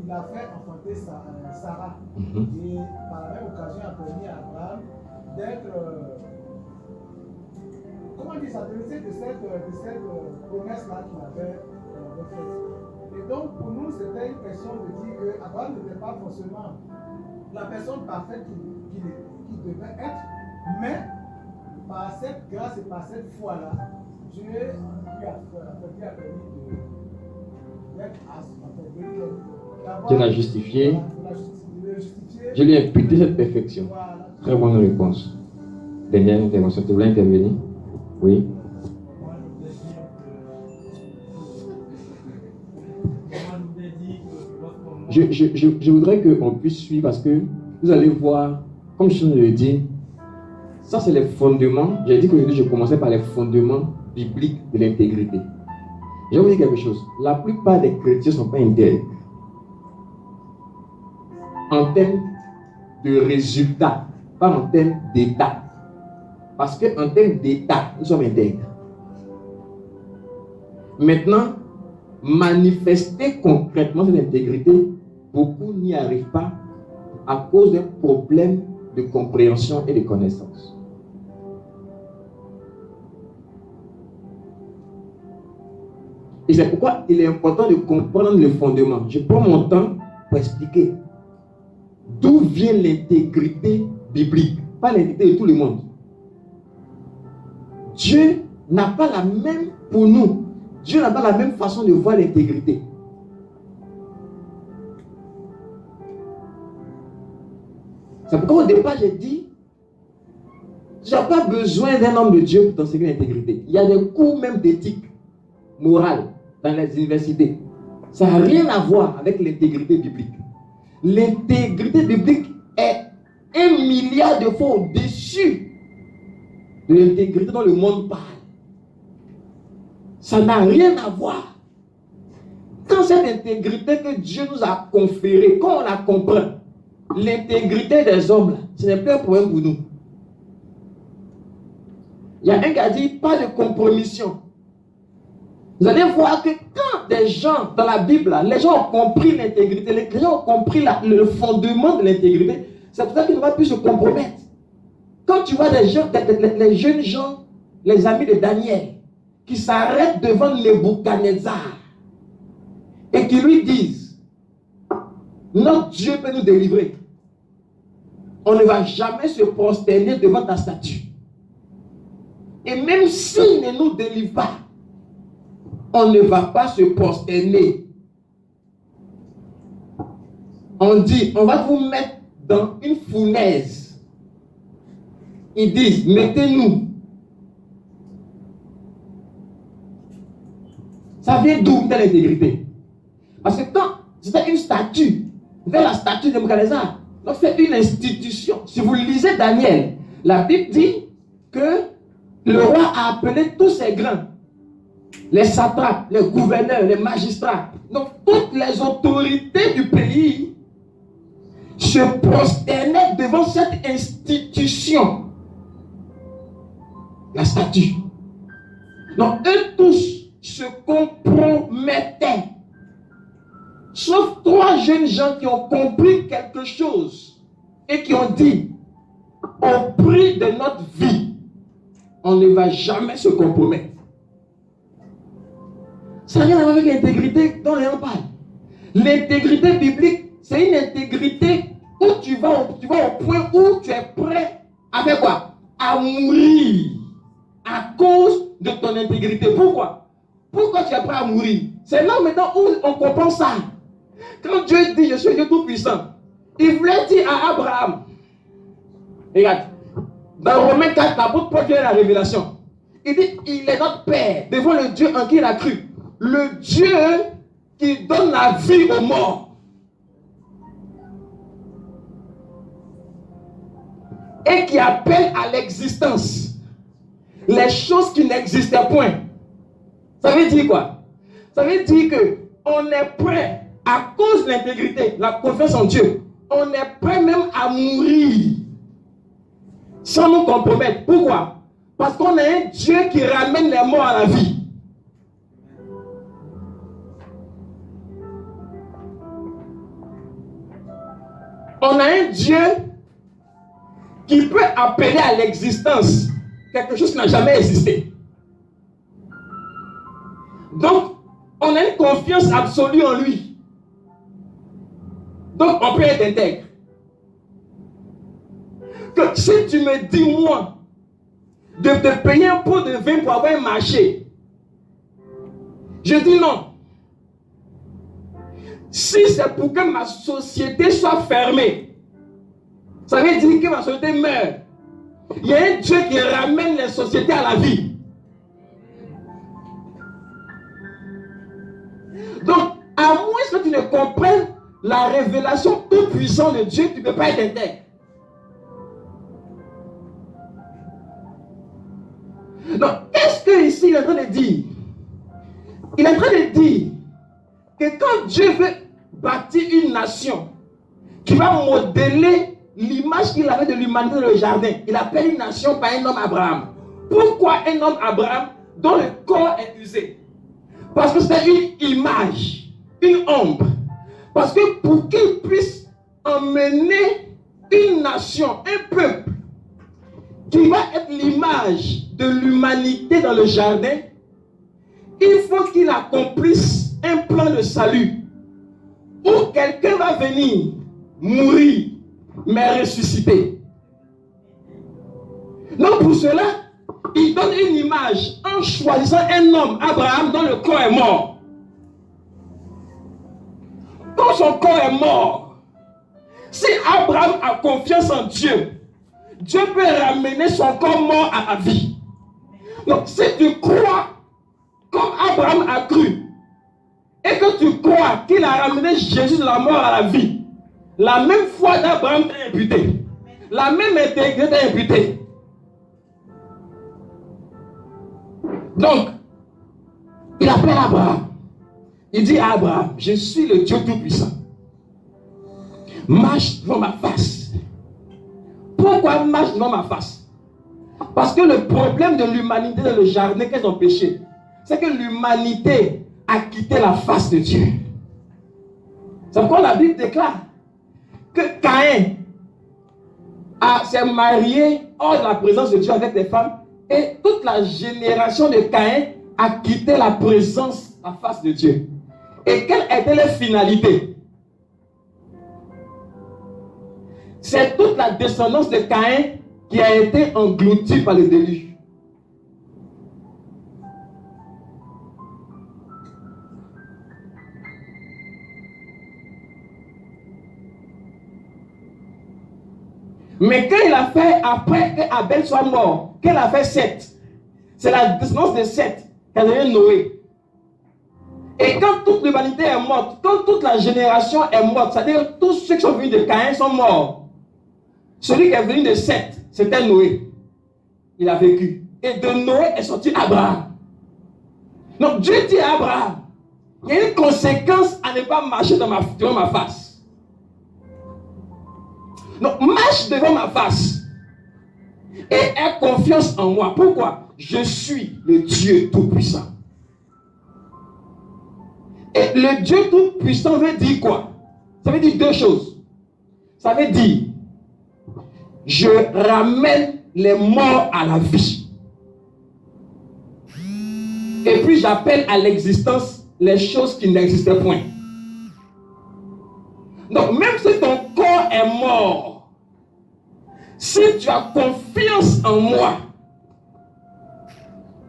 il a fait enfanter Sarah. Et par la même occasion, a permis à Abraham d'être, comment dire, ça bénéficier de cette promesse-là qu'il avait faite. Et donc, pour nous, c'était une question de dire qu'Abraham n'était pas forcément la personne parfaite qu'il devait être, mais par cette grâce et par cette foi-là, Dieu lui a permis d'être Dieu l'a justifié. Je lui ai imputé cette perfection. Très bonne réponse. Dernière intervention. Tu voulais intervenir? Oui. je voudrais qu'on puisse suivre parce que vous allez voir, comme je le dis, ça c'est les fondements. J'ai dit qu'aujourd'hui je commençais par les fondements bibliques de l'intégrité. Je vais vous dire quelque chose. La plupart des chrétiens ne sont pas intègres en termes de résultats, pas en termes d'état. Parce qu'en termes d'état, nous sommes intègres. Maintenant, manifester concrètement cette intégrité, beaucoup n'y arrivent pas à cause d'un problème de compréhension et de connaissance. Et c'est pourquoi il est important de comprendre le fondement. Je prends mon temps pour expliquer d'où vient l'intégrité biblique, pas l'intégrité de tout le monde. Dieu n'a pas la même, pour nous, Dieu n'a pas la même façon de voir l'intégrité. C'est pourquoi au départ j'ai dit, tu n'as pas besoin d'un homme de Dieu pour t'enseigner l'intégrité. Il y a des cours même d'éthique morale dans les universités. Ça n'a rien à voir avec l'intégrité biblique. L'intégrité biblique est 1 milliard de fois au-dessus de l'intégrité dont le monde parle. Ça n'a rien à voir. Quand cette intégrité que Dieu nous a conférée, quand on la comprend, l'intégrité des hommes, ce n'est plus un problème pour nous. Il y a un qui a dit, pas de compromission. Vous allez voir que quand des gens, dans la Bible, les gens ont compris l'intégrité, les gens ont compris le fondement de l'intégrité, c'est pour ça qu'ils n'ont pas pu se compromettre. Quand tu vois des gens, les jeunes gens, les amis de Daniel, qui s'arrêtent devant Nebuchadnezzar et qui lui disent, notre Dieu peut nous délivrer. On ne va jamais se prosterner devant ta statue. Et même s'il ne nous délivre pas, on ne va pas se prosterner. On dit, on va vous mettre dans une fournaise. Ils disent, mettez-nous. Ça vient d'où de l'intégrité? Parce que quand c'était une statue, c'était la statue de Nebuchadnezzar. Donc c'est une institution. Si vous lisez Daniel, la Bible dit que le roi a appelé tous ses grands, les satrapes, les gouverneurs, les magistrats, donc toutes les autorités du pays se prosternaient devant cette institution, la statue. Donc eux tous se compromettaient, sauf 3 jeunes gens qui ont compris quelque chose et qui ont dit, au prix de notre vie, on ne va jamais se compromettre. Ça n'a rien à voir avec l'intégrité dont on parle. L'intégrité biblique, c'est une intégrité où tu vas au point où tu es prêt à faire quoi? À mourir à cause de ton intégrité. Pourquoi? Pourquoi tu es prêt à mourir? C'est là maintenant où on comprend ça. Quand Dieu dit, je suis Dieu tout-puissant, il voulait dire à Abraham, regarde, dans Romains 4, l'apôtre Paul vient la révélation. Il dit, il est notre Père, devant le Dieu en qui il a cru. Le Dieu qui donne la vie aux morts. Et qui appelle à l'existence les choses qui n'existaient point. Ça veut dire quoi? Ça veut dire que on est prêt, à cause de l'intégrité, la confiance en Dieu, on est prêt même à mourir sans nous compromettre. Pourquoi? Parce qu'on a un Dieu qui ramène les morts à la vie. On a un Dieu qui peut appeler à l'existence quelque chose qui n'a jamais existé. Donc, on a une confiance absolue en lui. Donc, on peut être intègre. Que si tu me dis, moi, de te payer un pot de vin pour avoir un marché, je dis non. Si c'est pour que ma société soit fermée, ça veut dire que ma société meurt. Il y a un Dieu qui ramène les sociétés à la vie. Donc, à moins que tu ne comprennes la révélation toute puissante de Dieu, tu ne peux pas être intègre. Donc, qu'est-ce que ici il est en train de dire? Il est en train de dire que quand Dieu veut bâtir une nation qui va modeler l'image qu'il avait de l'humanité dans le jardin, il appelle une nation par un homme Abraham. Pourquoi un homme Abraham dont le corps est usé? Parce que c'est une image, une ombre. Parce que pour qu'il puisse emmener une nation, un peuple, qui va être l'image de l'humanité dans le jardin, il faut qu'il accomplisse un plan de salut où quelqu'un va venir mourir, mais ressusciter. Donc pour cela, il donne une image en choisissant un homme, Abraham, dont le corps est mort. Quand son corps est mort, si Abraham a confiance en Dieu, Dieu peut ramener son corps mort à la vie. Donc si tu crois comme Abraham a cru, et que tu crois qu'il a ramené Jésus de la mort à la vie, la même foi d'Abraham t'est imputée. La même intégrité t'est imputée. Donc, il appelle Abraham. Il dit à Abraham, je suis le Dieu Tout-Puissant. Marche devant ma face. Pourquoi marche devant ma face? Parce que le problème de l'humanité dans le jardin, qu'est-ce qu'on péché? C'est que l'humanité a quitté la face de Dieu. C'est pourquoi la Bible déclare que Caïn s'est marié hors de la présence de Dieu avec des femmes, et toute la génération de Caïn a quitté la présence, la face de Dieu. Et quelle était leur finalité? C'est toute la descendance de Caïn qui a été engloutie par le déluge. Mais quand il a fait, après que Abel soit mort, qu'il a fait Seth, c'est la descendance de Seth qui a donné Noé. Et quand toute l'humanité est morte, quand toute la génération est morte, c'est-à-dire tous ceux qui sont venus de Caïn sont morts. Celui qui est venu de Seth, c'était Noé. Il a vécu. Et de Noé est sorti Abraham. Donc Dieu dit à Abraham, il y a une conséquence à ne pas marcher devant ma face. Donc, marche devant ma face et aie confiance en moi. Pourquoi? Je suis le Dieu Tout-Puissant. Et le Dieu Tout-Puissant veut dire quoi? Ça veut dire deux choses. Ça veut dire, je ramène les morts à la vie. Et puis j'appelle à l'existence les choses qui n'existaient point. Donc, même si ton corps est mort, si tu as confiance en moi,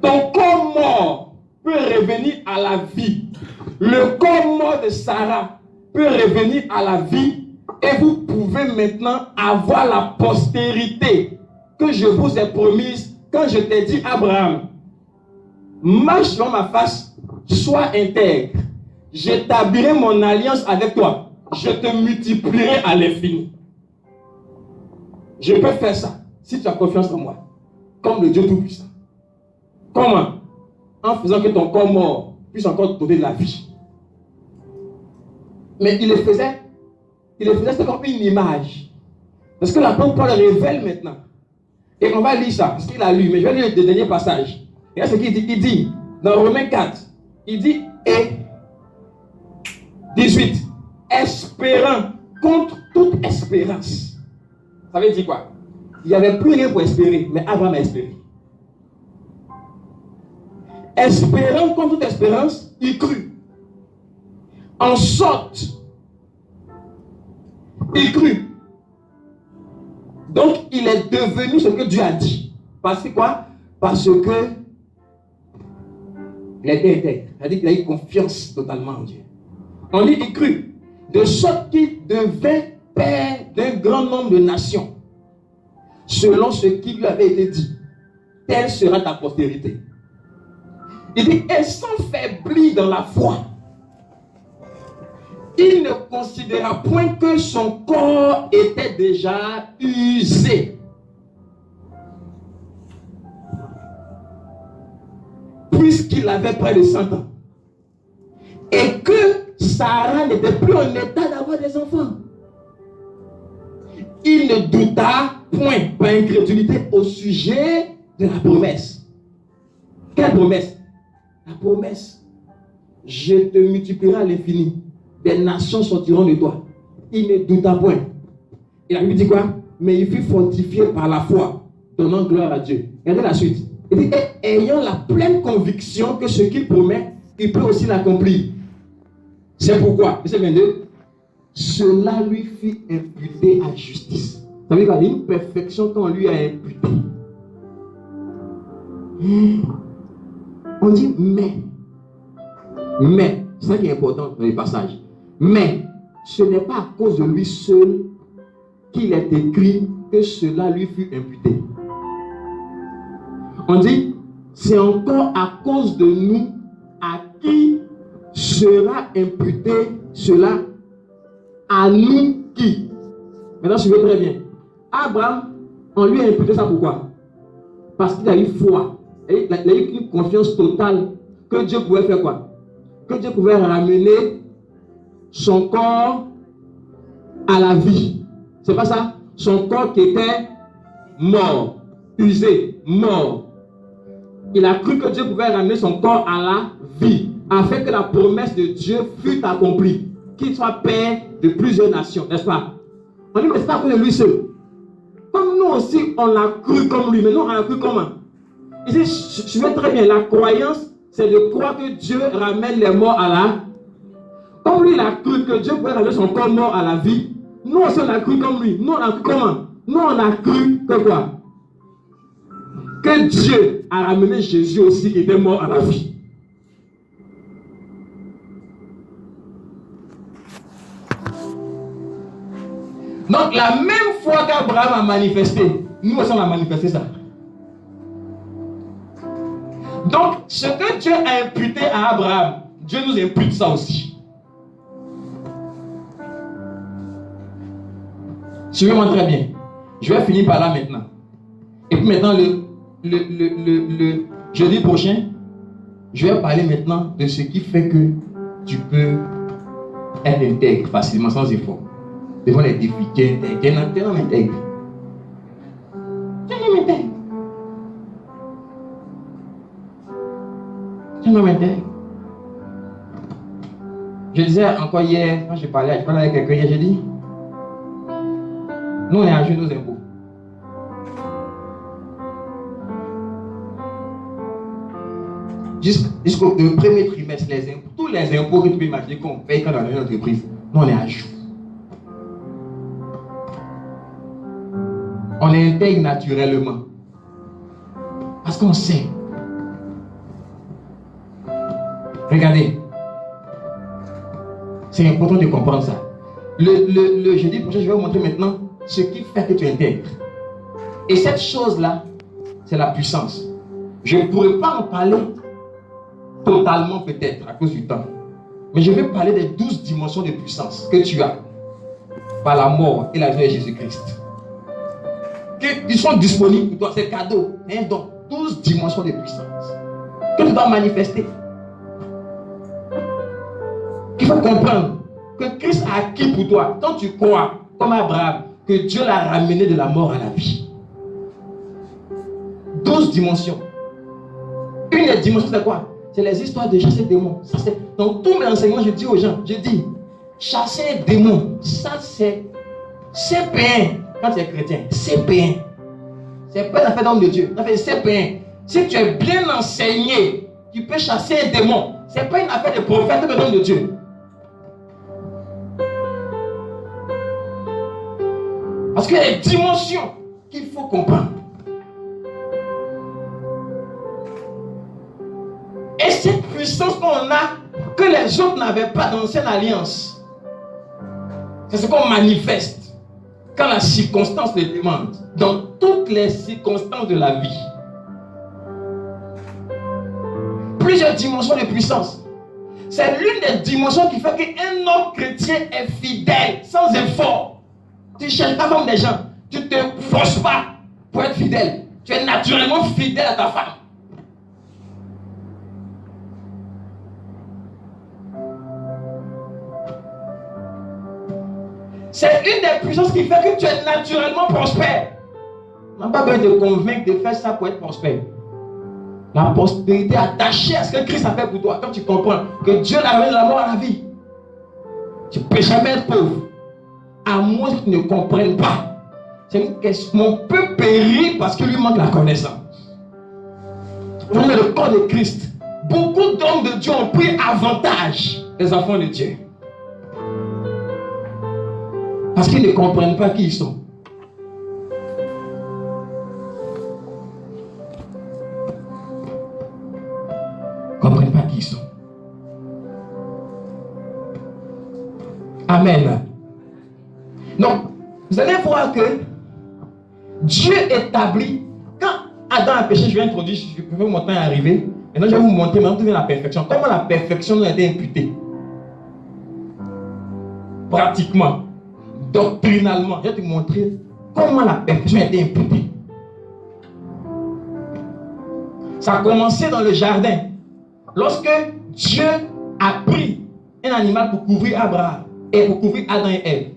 ton corps mort peut revenir à la vie. Le corps mort de Sarah peut revenir à la vie et vous pouvez maintenant avoir la postérité que je vous ai promise quand je t'ai dit, Abraham, marche devant ma face, sois intègre. J'établirai mon alliance avec toi. Je te multiplierai à l'infini. Je peux faire ça si tu as confiance en moi, comme le Dieu Tout-Puissant. Comment? En faisant que ton corps mort puisse encore te donner de la vie. Mais il le faisait c'est comme une image. Parce que l'apôtre Paul révèle maintenant. Et on va lire ça, parce qu'il a lu, mais je vais lire le dernier passage. Et là, ce qu'il dit, il dit, dans Romains 4, il dit, et 18, espérant contre toute espérance. Ça veut dire quoi? Il n'y avait plus rien pour espérer, mais Abraham a espéré. Espérant contre toute espérance, il crut. En sorte, il crut. Donc, il est devenu ce que Dieu a dit. Parce que quoi? Parce que il était intègre. C'est-à-dire qu'il a eu confiance totalement en Dieu. On dit il crut. De sorte qu'il devint père d'un grand nombre de nations. Selon ce qui lui avait été dit. Telle sera ta postérité. Il dit, et sans faiblir dans la foi. il ne considéra point que son corps était déjà usé. Puisqu'il avait près de 100 ans. Et que Sarah n'était plus en état d'avoir des enfants. Il ne douta point, par incrédulité, au sujet de la promesse. Quelle promesse? La promesse. Je te multiplierai à l'infini. Des nations sortiront de toi. Il ne douta point. Et la Bible dit quoi? Mais il fut fortifié par la foi, donnant gloire à Dieu. Regardez la suite. Il dit, ayant la pleine conviction que ce qu'il promet, il peut aussi l'accomplir. C'est pourquoi, verset 22, cela lui fut imputé à justice. Ça veut dire qu'il y a une perfection qu'on lui a imputée. On dit mais, c'est ça qui est important dans les passages. Mais ce n'est pas à cause de lui seul qu'il est écrit que cela lui fut imputé. On dit, c'est encore à cause de nous à qui sera imputé cela, à nous qui. Maintenant, suivez très bien. Abraham, on lui a imputé ça pourquoi? Parce qu'il a eu foi. Il a eu une confiance totale que Dieu pouvait faire quoi? Que Dieu pouvait ramener son corps à la vie. C'est pas ça? Son corps qui était mort, usé, mort. Il a cru que Dieu pouvait ramener son corps à la vie, afin que la promesse de Dieu fût accomplie, qu'il soit père de plusieurs nations, n'est-ce pas? On dit, mais c'est pas que de lui seul. Comme nous aussi, on a cru comme lui, mais nous, on a cru comment? Ici, je veux très bien, la croyance, c'est de croire que Dieu ramène les morts à la... Comme lui, il a cru que Dieu pouvait ramener son corps mort à la vie, nous aussi, on a cru comme lui. Nous, on a cru comment? Nous, on a cru que quoi? Que Dieu a ramené Jésus aussi qui était mort à la vie. Donc la même foi qu'Abraham a manifesté, nous aussi on a manifesté ça. Donc ce que Dieu a imputé à Abraham, Dieu nous impute ça aussi. Suivez-moi très bien. Je vais finir par là maintenant. Et puis maintenant le jeudi prochain, je vais parler maintenant de ce qui fait que tu peux être intègre facilement sans effort. Devant les défis, tu es intègre. Tu es un homme intègre. Tu es un homme intègre. Tu es un homme intègre. Je disais encore hier, quand je parlais avec quelqu'un hier, j'ai dit, nous on est à jouer nos impôts. Jusqu'au premier trimestre, les impôts, tous les impôts que tu peux imaginer qu'on paye quand on a une entreprise, nous on est à jour. On est intègre naturellement. Parce qu'on sait. Regardez. C'est important de comprendre ça. Le jeudi prochain, je vais vous montrer maintenant ce qui fait que tu intègres. Et cette chose-là, c'est la puissance. Je ne pourrais pas en parler totalement peut-être à cause du temps. Mais je vais parler des 12 dimensions de puissance que tu as par la mort et la vie de Jésus-Christ. Qui sont disponibles pour toi, c'est cadeau, un don. 12 dimensions de puissance que tu dois manifester. Il faut comprendre que Christ a acquis pour toi, quand tu crois, comme Abraham, que Dieu l'a ramené de la mort à la vie. 12 dimensions. Une des dimensions, c'est quoi? C'est les histoires de chasser des démons. Ça, c'est, dans tous mes enseignements, je dis aux gens, chasser des démons, ça c'est CP1. Quand tu es chrétien, CP1. C'est pas une affaire d'homme de Dieu. Ça fait CP1. Si tu es bien enseigné, tu peux chasser un démon. C'est pas une affaire de prophète mais d'homme de Dieu. Parce qu'il y a des dimensions qu'il faut comprendre. Et cette puissance qu'on a, que les autres n'avaient pas dans l'ancienne alliance, c'est ce qu'on manifeste quand la circonstance le demande, dans toutes les circonstances de la vie. Plusieurs dimensions de puissance. C'est l'une des dimensions qui fait qu'un homme chrétien est fidèle, sans effort. Tu ne cherches pas comme des gens. Tu ne te forces pas pour être fidèle. Tu es naturellement fidèle à ta femme. C'est une des puissances qui fait que tu es naturellement prospère. On n'a pas besoin de convaincre de faire ça pour être prospère. La prospérité attachée à ce que Christ a fait pour toi. Quand tu comprends que Dieu l'a ramené de la mort à la vie, tu ne peux jamais être pauvre. À moins que tu ne comprennes pas. C'est une question. Mon peuple périt parce qu'il lui manque la connaissance. On est le corps de Christ. Beaucoup d'hommes de Dieu ont pris avantage des enfants de Dieu. Parce qu'ils ne comprennent pas qui ils sont. Ils ne comprennent pas qui ils sont. Amen. Donc, vous allez voir que Dieu établit. Quand Adam a péché, je vais introduire, je peux mon temps est arrivé. Maintenant, je vais vous montrer maintenant tout vient la perfection. Comment la perfection nous a été imputée? Pratiquement. Doctrinalement, je vais te montrer comment la perfection a été imputée. Ça a commencé dans le jardin. Lorsque Dieu a pris un animal pour couvrir Abraham et pour couvrir Adam et Ève,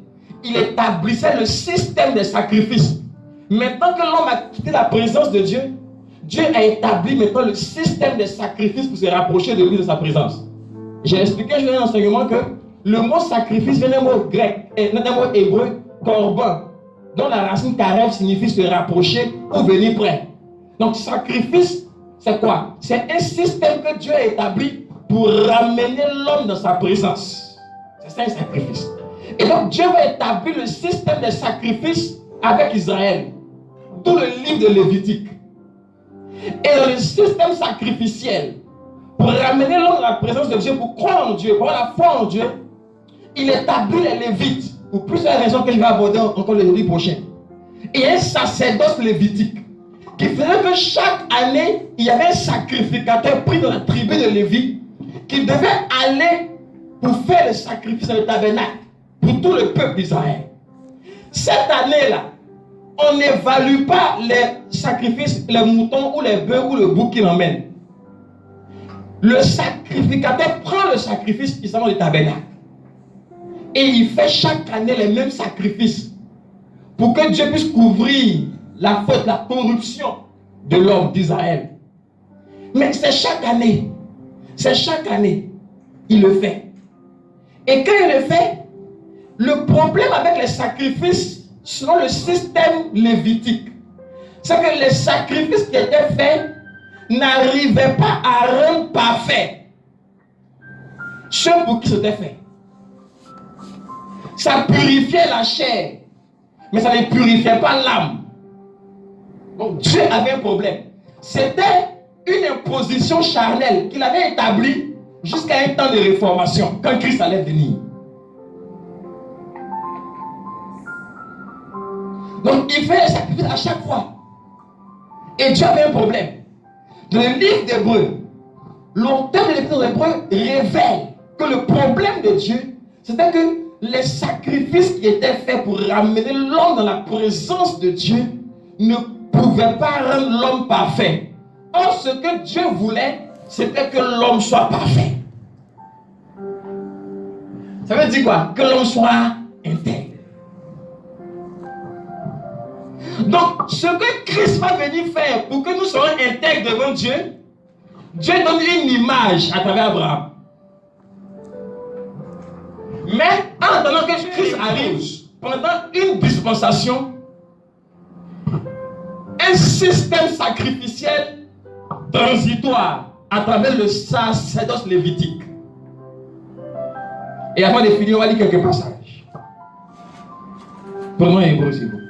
il établissait le système des sacrifices. Maintenant que l'homme a quitté la présence de Dieu, Dieu a établi maintenant le système des sacrifices pour se rapprocher de lui, de sa présence. J'ai expliqué, je viens d'enseignement que le mot sacrifice vient d'un mot grec, d'un mot hébreu, korban, dont la racine karev signifie se rapprocher ou venir près. Donc sacrifice, c'est quoi? C'est un système que Dieu a établi pour ramener l'homme dans sa présence. C'est ça un sacrifice. Et donc Dieu va établir le système des sacrifices avec Israël. Tout le livre de Lévitique. Et dans le système sacrificiel, pour ramener l'homme dans la présence de Dieu, pour croire en Dieu, pour avoir la foi en Dieu, il établit les Lévites, pour plusieurs raisons que je vais aborder encore le jeudi prochain. Et un sacerdoce lévitique, qui faisait que chaque année, il y avait un sacrificateur pris dans la tribu de Lévi, qui devait aller pour faire le sacrifice dans le tabernacle, pour tout le peuple d'Israël. Cette année-là, on n'évalue pas les sacrifices, les moutons ou les bœufs ou le bouc qu'il emmène. Le sacrificateur prend le sacrifice qui s'en va du tabernacle. Et il fait chaque année les mêmes sacrifices pour que Dieu puisse couvrir la faute, la corruption de l'homme d'Israël. Mais c'est chaque année. C'est chaque année. Il le fait. Et quand il le fait, le problème avec les sacrifices selon le système lévitique, c'est que les sacrifices qui étaient faits n'arrivaient pas à rendre parfait ceux pour qui c'était fait. Ça purifiait la chair, mais ça ne purifiait pas l'âme. Donc Dieu avait un problème. C'était une imposition charnelle qu'il avait établie jusqu'à un temps de réformation, quand Christ allait venir. Donc il fait les sacrifices à chaque fois. Et Dieu avait un problème. Dans le livre d'Hébreu, l'auteur de l'Épître d'Hébreu révèle que le problème de Dieu, c'était que les sacrifices qui étaient faits pour ramener l'homme dans la présence de Dieu ne pouvaient pas rendre l'homme parfait. Or, ce que Dieu voulait, c'était que l'homme soit parfait. Ça veut dire quoi? Que l'homme soit intègre. Donc, ce que Christ va venir faire pour que nous soyons intègres devant Dieu, Dieu donne une image à travers Abraham. Mais en attendant que Christ arrive, pendant une dispensation, un système sacrificiel transitoire à travers le sacerdoce lévitique. Et avant de finir, on va lire quelques passages. Prenons Hébreu, s'il vous plaît.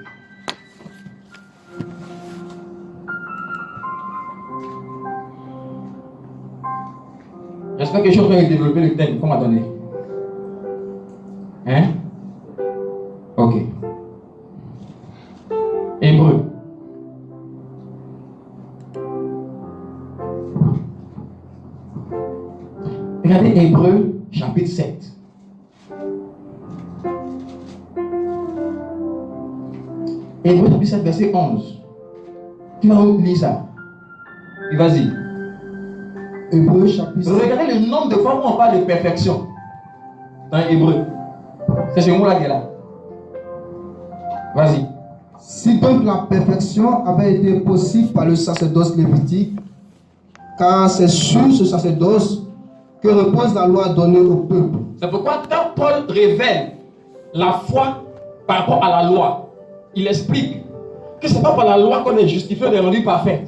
J'espère que je suis en train de développer le thème qu'on m'a donné. Hein? Ok. Hébreu. Regardez Hébreux chapitre 7. Hébreux chapitre 7, verset 11. Tu vas lire ça. Et vas-y. Hébreux chapitre 7. Regardez le nombre de fois où on parle de perfection dans Hébreux. C'est ce mot-là qui est là. Vas-y. Si donc la perfection avait été possible par le sacerdoce lévitique, car c'est sur ce sacerdoce que repose la loi donnée au peuple. C'est pourquoi quand Paul révèle la foi par rapport à la loi, il explique que ce n'est pas par la loi qu'on est justifié, on est rendu parfait.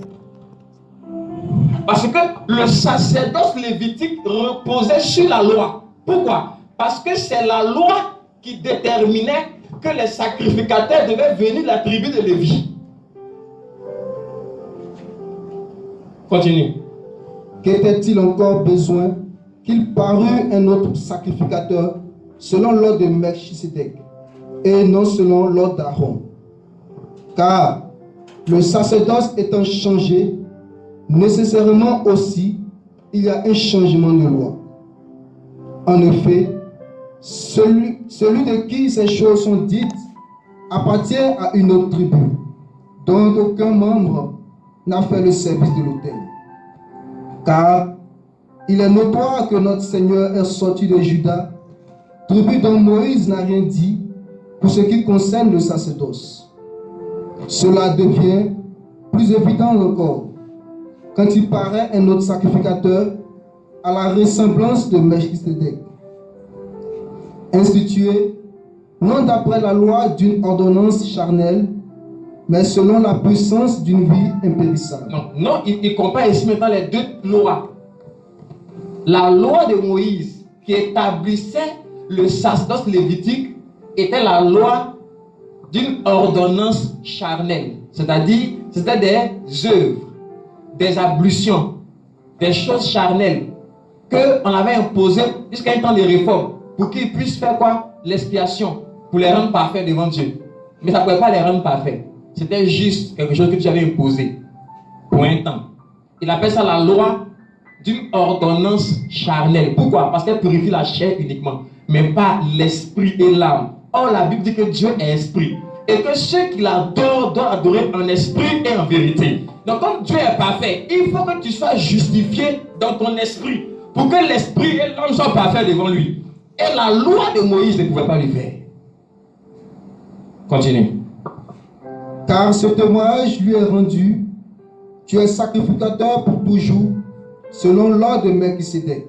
Parce que le sacerdoce lévitique reposait sur la loi. Pourquoi? Parce que c'est la loi qui déterminait que les sacrificateurs devaient venir de la tribu de Lévi. Continue. Qu'était-il encore besoin qu'il parût un autre sacrificateur selon l'ordre de Melchisédek et non selon l'ordre d'Aaron? Car le sacerdoce étant changé, nécessairement aussi, il y a un changement de loi. En effet, celui de qui ces choses sont dites appartient à une autre tribu, dont aucun membre n'a fait le service de l'autel. Car il est notoire que notre Seigneur est sorti de Juda, tribu dont Moïse n'a rien dit pour ce qui concerne le sacerdoce. Cela devient plus évident encore quand il paraît un autre sacrificateur à la ressemblance de Melchisédek, institué non d'après la loi d'une ordonnance charnelle, mais selon la puissance d'une vie impérissable. Non, il compare ici maintenant les deux lois. La loi de Moïse qui établissait le sacerdoce lévitique était la loi d'une ordonnance charnelle, c'est-à-dire c'était des œuvres, des ablutions, des choses charnelles qu'on avait imposées jusqu'à un temps de réforme pour qu'ils puissent faire quoi? L'expiation, pour les rendre parfaits devant Dieu. Mais ça ne pouvait pas les rendre parfaits. C'était juste quelque chose que tu avais imposé pour un temps. Il appelle ça la loi d'une ordonnance charnelle. Pourquoi? Parce qu'elle purifie la chair uniquement, mais pas l'esprit et l'âme. Or, la Bible dit que Dieu est esprit et que ceux qui l'adorent doivent adorer en esprit et en vérité. Donc, comme Dieu est parfait, il faut que tu sois justifié dans ton esprit pour que l'esprit et l'âme soient parfaits devant lui. Et la loi de Moïse ne pouvait pas le faire. Continue. Car ce témoignage lui est rendu, tu es sacrificateur pour toujours, selon l'ordre de Melchisédek.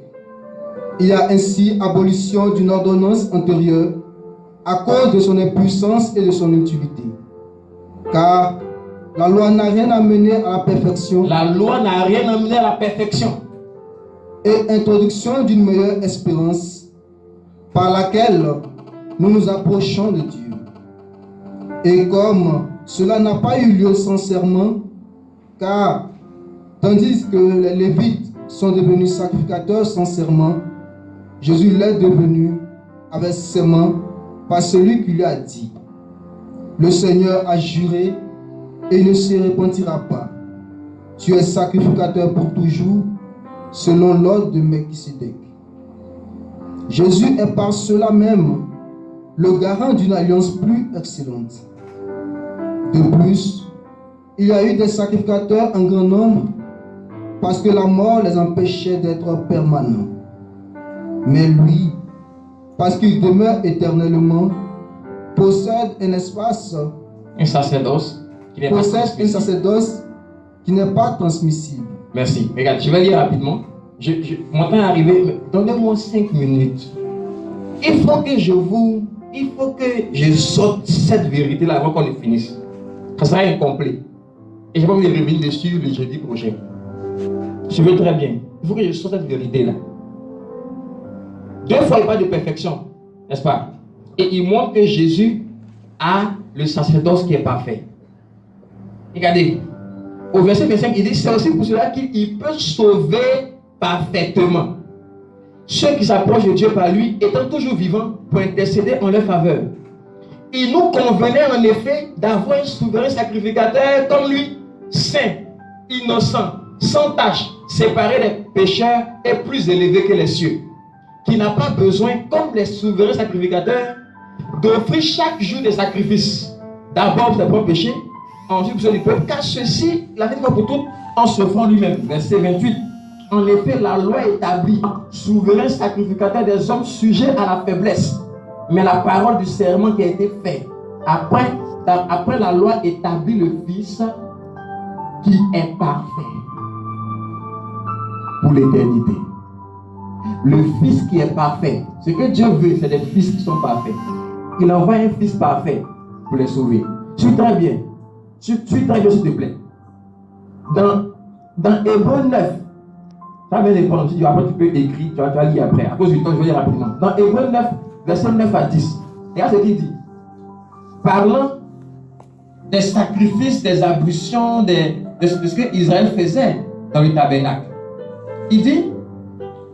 Il y a ainsi abolition d'une ordonnance antérieure à cause de son impuissance et de son inutilité. Car la loi n'a rien amené à la perfection. La loi n'a rien amené à la perfection. Et introduction d'une meilleure espérance par laquelle nous nous approchons de Dieu. Et comme cela n'a pas eu lieu sans serment, car tandis que les Lévites sont devenus sacrificateurs sans serment, Jésus l'est devenu avec serment par celui qui lui a dit: le Seigneur a juré et il ne se repentira pas. Tu es sacrificateur pour toujours, selon l'ordre de Melchisédek. Jésus est par cela même le garant d'une alliance plus excellente. De plus, il y a eu des sacrificateurs en grand nombre parce que la mort les empêchait d'être permanents. Mais lui, parce qu'il demeure éternellement, possède un espace, un sacerdoce qui n'est pas transmissible. Merci. Regarde, je vais lire rapidement. Mon temps est arrivé. Donnez-moi 5 minutes. Il faut que je sorte cette vérité-là avant qu'on le finisse. Ça sera incomplet. Et je vais vous revenir dessus le jeudi prochain. Je veux très bien. Il faut que je sorte cette vérité-là. 2 fois, il parle de perfection, n'est-ce pas? Et il montre que Jésus a le sacerdoce qui est parfait. Regardez, au verset 25, il dit: c'est aussi pour cela qu'il peut sauver parfaitement ceux qui s'approchent de Dieu par lui, étant toujours vivants pour intercéder en leur faveur. Il nous convenait en effet d'avoir un souverain sacrificateur comme lui, saint, innocent, sans tache, séparé des pécheurs, est plus élevé que les cieux, qui n'a pas besoin, comme les souverains sacrificateurs, d'offrir chaque jour des sacrifices. D'abord pour ses propres péchés, ensuite pour ceux du peuple, car ceci, la fin pour toutes, en s'offrant lui-même. Verset 28. En effet, la loi établit, souverain sacrificateur des hommes sujets à la faiblesse. Mais la parole du serment qui a été fait, après la loi établit le Fils qui est parfait pour l'éternité. Le Fils qui est parfait. Ce que Dieu veut, c'est des fils qui sont parfaits. Il envoie un Fils parfait pour les sauver. Suis très bien. Suis très bien, s'il te plaît. Dans Hébreux 9, ça vient de prendre. Après, tu peux écrire, tu vas lire après. À cause du temps, je vais lire rapidement. Dans Hébreux 9, verset 9 à 10. Regarde ce qu'il dit. Parlant des sacrifices, des ablutions, de ce que Israël faisait dans le tabernacle. Il dit,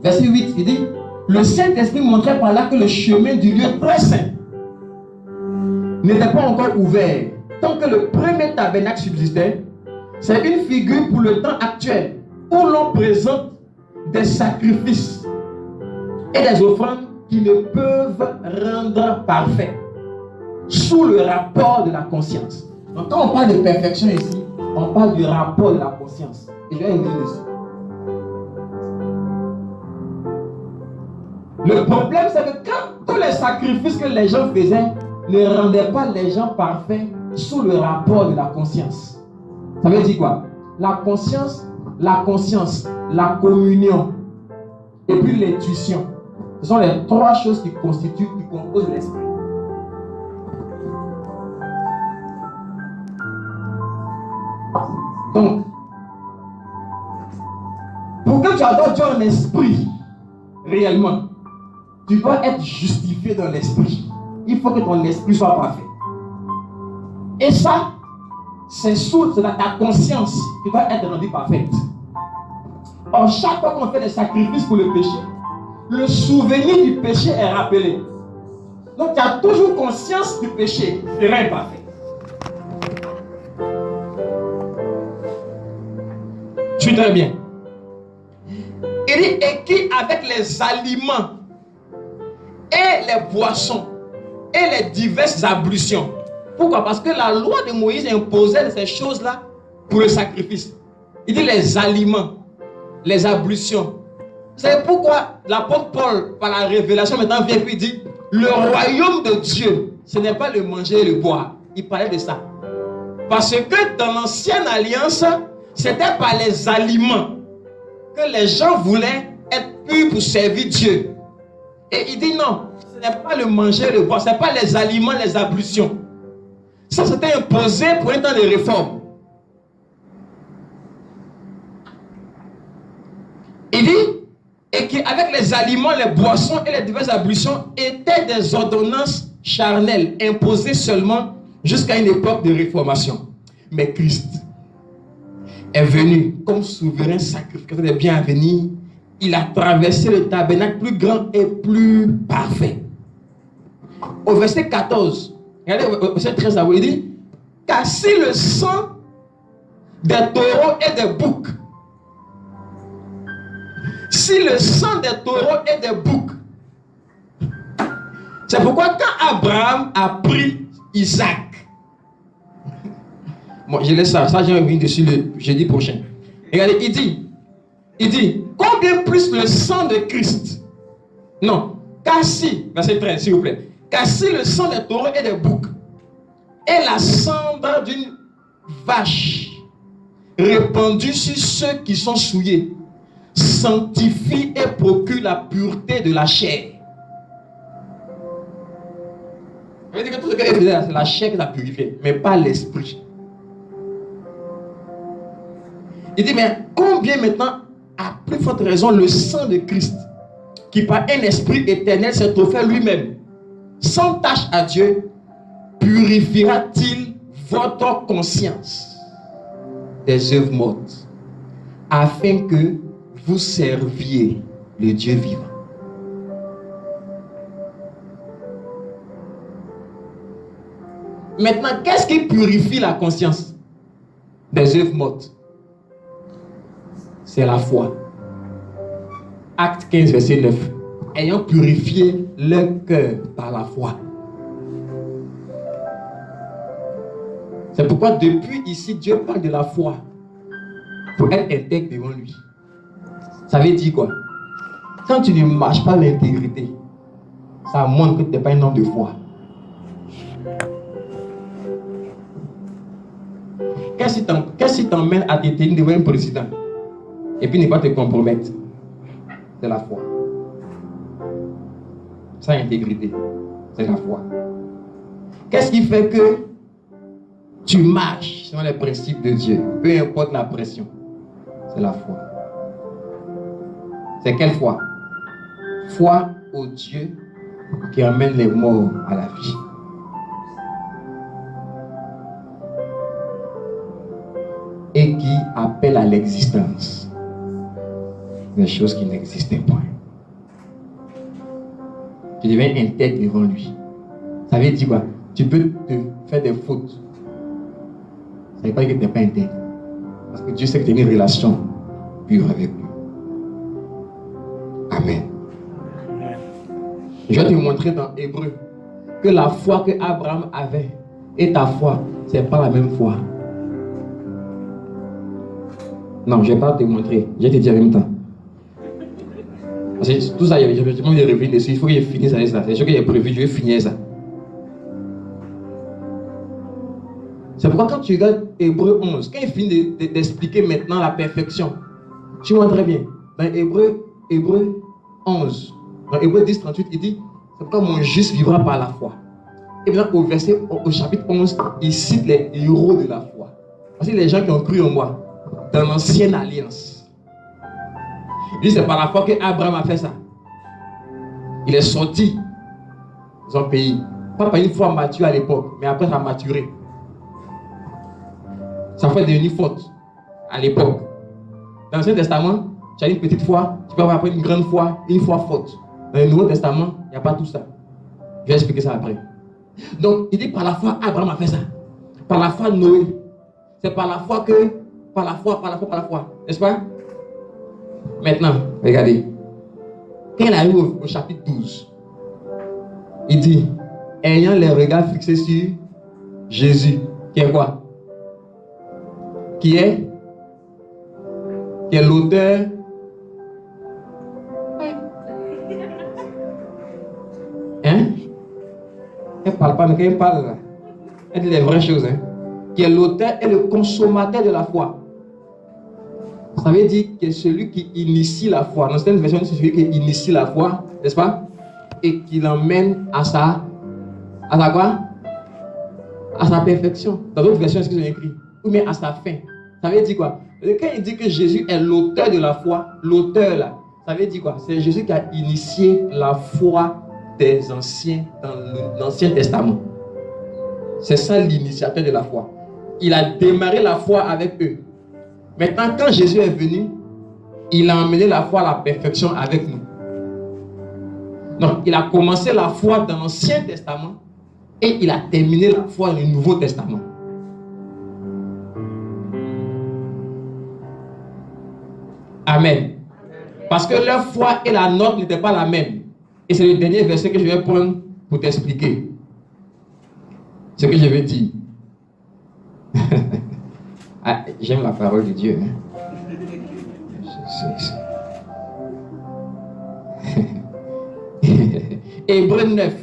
verset 8, il dit, le Saint-Esprit montrait par là que le chemin du lieu très saint n'était pas encore ouvert. Tant que le premier tabernacle subsistait, c'est une figure pour le temps actuel où l'on présente des sacrifices et des offrandes qui ne peuvent rendre parfait sous le rapport de la conscience. Donc quand on parle de perfection ici, on parle du rapport de la conscience. Et je vais revenir dessus. Le problème, c'est que quand tous les sacrifices que les gens faisaient ne rendaient pas les gens parfaits sous le rapport de la conscience. Ça veut dire quoi? La conscience, la communion et puis l'intuition. Ce sont les trois choses qui composent l'esprit. Donc, pour que tu adores Dieu en esprit, réellement, tu dois être justifié dans l'esprit. Il faut que ton esprit soit parfait. Et ça, c'est ta conscience qui doit être rendue parfaite. Or, chaque fois qu'on fait des sacrifices pour le péché, le souvenir du péché est rappelé. Donc, tu as toujours conscience du péché, tu seras imparfait. Je suis très bien. Il dit, et qui avec les aliments et les boissons et les diverses ablutions. Pourquoi? Parce que la loi de Moïse imposait ces choses-là pour le sacrifice. Il dit les aliments, les ablutions. Vous savez pourquoi l'apôtre Paul, par la révélation, maintenant vient et dit le royaume de Dieu, ce n'est pas le manger et le boire. Il parlait de ça. Parce que dans l'ancienne alliance, c'était par les aliments que les gens voulaient être purs pour servir Dieu. Et il dit non, ce n'est pas le manger et le boire, ce n'est pas les aliments, les ablutions. Ça, c'était imposé pour un temps de réforme. Il dit, et qu'avec les aliments, les boissons et les diverses ablutions étaient des ordonnances charnelles, imposées seulement jusqu'à une époque de réformation. Mais Christ est venu comme souverain sacrificateur des biens à venir. Il a traversé le tabernacle plus grand et plus parfait. Au verset 14, regardez au verset 13, il dit, car si le sang des taureaux et des boucs, si le sang des taureaux et des boucs, c'est pourquoi quand Abraham a pris Isaac, bon, je laisse ça, je vais revenir dessus le jeudi prochain. Regardez, il dit, combien plus le sang de Christ? Non, car si, verset 13, s'il vous plaît, car si le sang des taureaux et des boucs et la cendre d'une vache répandue sur ceux qui sont souillés sanctifie et procure la pureté de la chair. Ça veut dire que tout ce qu'elle faisait, c'est la chair qui l'a purifiée, mais pas l'esprit. Il dit, mais combien maintenant, à plus forte raison, le sang de Christ, qui par un esprit éternel s'est offert lui-même, sans tâche à Dieu, purifiera-t-il votre conscience des œuvres mortes, afin que vous serviez le Dieu vivant. Maintenant, qu'est-ce qui purifie la conscience des œuvres mortes? c'est la foi. Acte 15, verset 9. Ayant purifié leur cœur par la foi. C'est pourquoi depuis ici, Dieu parle de la foi pour être intègre devant lui. Ça veut dire quoi? Quand tu ne marches pas l'intégrité, ça montre que tu n'es pas un homme de foi. Qu'est-ce qui t'emmène à te tenir devant un président et puis ne pas te compromettre? C'est la foi. Sans intégrité, c'est la foi. Qu'est-ce qui fait que tu marches selon les principes de Dieu, peu importe la pression? C'est la foi. C'est quelle foi? Foi au Dieu qui amène les morts à la vie. Et qui appelle à l'existence des choses qui n'existaient pas. Tu deviens intègre devant lui. Ça veut dire quoi? Tu peux te faire des fautes. Ça ne veut pas dire que tu n'es pas intègre. Parce que Dieu sait que tu as une relation pure avec lui. Amen. Je vais te montrer dans Hébreu que la foi que Abraham avait et ta foi, ce n'est pas la même foi. Non, je ne vais pas te montrer. Je vais te dire en même temps. Parce que tout ça, je vais revenir dessus. Il faut que je finisse avec ça. C'est ce que j'ai prévu, je vais finir ça. C'est pourquoi quand tu regardes Hébreu 11, quand il finit d'expliquer maintenant la perfection, tu vois très bien. Dans Hébreu 11, dans Hébreu 10, 38, il dit, c'est pourquoi mon juste vivra par la foi. Et maintenant au chapitre 11, il cite les héros de la foi. Parce que les gens qui ont cru en moi, dans l'ancienne alliance. Il dit, c'est par la foi qu'Abraham a fait ça. Il est sorti de son pays. Pas par une foi mature à l'époque, mais après ça a maturé. Ça fait devenir forte à l'époque. Dans l'Ancien Testament, tu as une petite foi, tu peux avoir après une grande foi, une foi forte. Dans le Nouveau Testament, il n'y a pas tout ça. Je vais expliquer ça après. Donc, il dit par la foi, Abraham a fait ça. Par la foi, Noé. C'est par la foi que, par la foi, n'est-ce pas? Maintenant, regardez. Quand il arrive au chapitre 12, il dit, ayant les regards fixés sur Jésus, qui est quoi? Qui est l'auteur. Hein? Elle ne parle pas, mais quand elle parle, elle dit les vraies choses. Hein? Qui est l'auteur et le consommateur de la foi. Ça veut dire que celui qui initie la foi. Dans certaines versions, c'est celui qui initie la foi, n'est-ce pas? Et qui l'emmène à sa quoi? À sa perfection. Dans d'autres versions, c'est ce qu'ils ont écrit. Ou bien à sa fin. Ça veut dire quoi? Quand il dit que Jésus est l'auteur de la foi, l'auteur là, ça veut dire quoi? C'est Jésus qui a initié la foi des anciens dans l'Ancien Testament. C'est ça l'initiateur de la foi. Il a démarré la foi avec eux. Maintenant, quand Jésus est venu, il a emmené la foi à la perfection avec nous. Donc, il a commencé la foi dans l'Ancien Testament et il a terminé la foi dans le Nouveau Testament. Amen. Parce que leur foi et la nôtre n'étaient pas la même. Et c'est le dernier verset que je vais prendre pour t'expliquer ce que je vais dire. Ah, j'aime la parole de Dieu. Hein? Hébreu 9,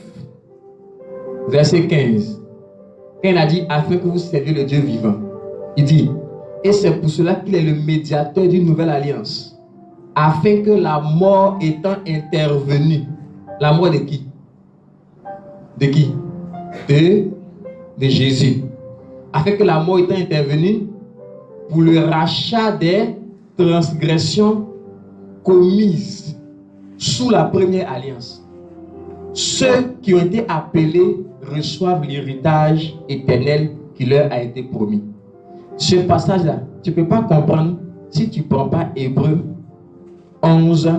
verset 15. Quand il a dit, afin que vous serviez le Dieu vivant, il dit, et c'est pour cela qu'il est le médiateur d'une nouvelle alliance, afin que la mort étant intervenue, la mort de qui? De qui? De Jésus. Afin que la mort étant intervenue, pour le rachat des transgressions commises sous la première alliance. Ceux qui ont été appelés reçoivent l'héritage éternel qui leur a été promis. Ce passage-là, tu ne peux pas comprendre si tu ne prends pas Hébreu 11,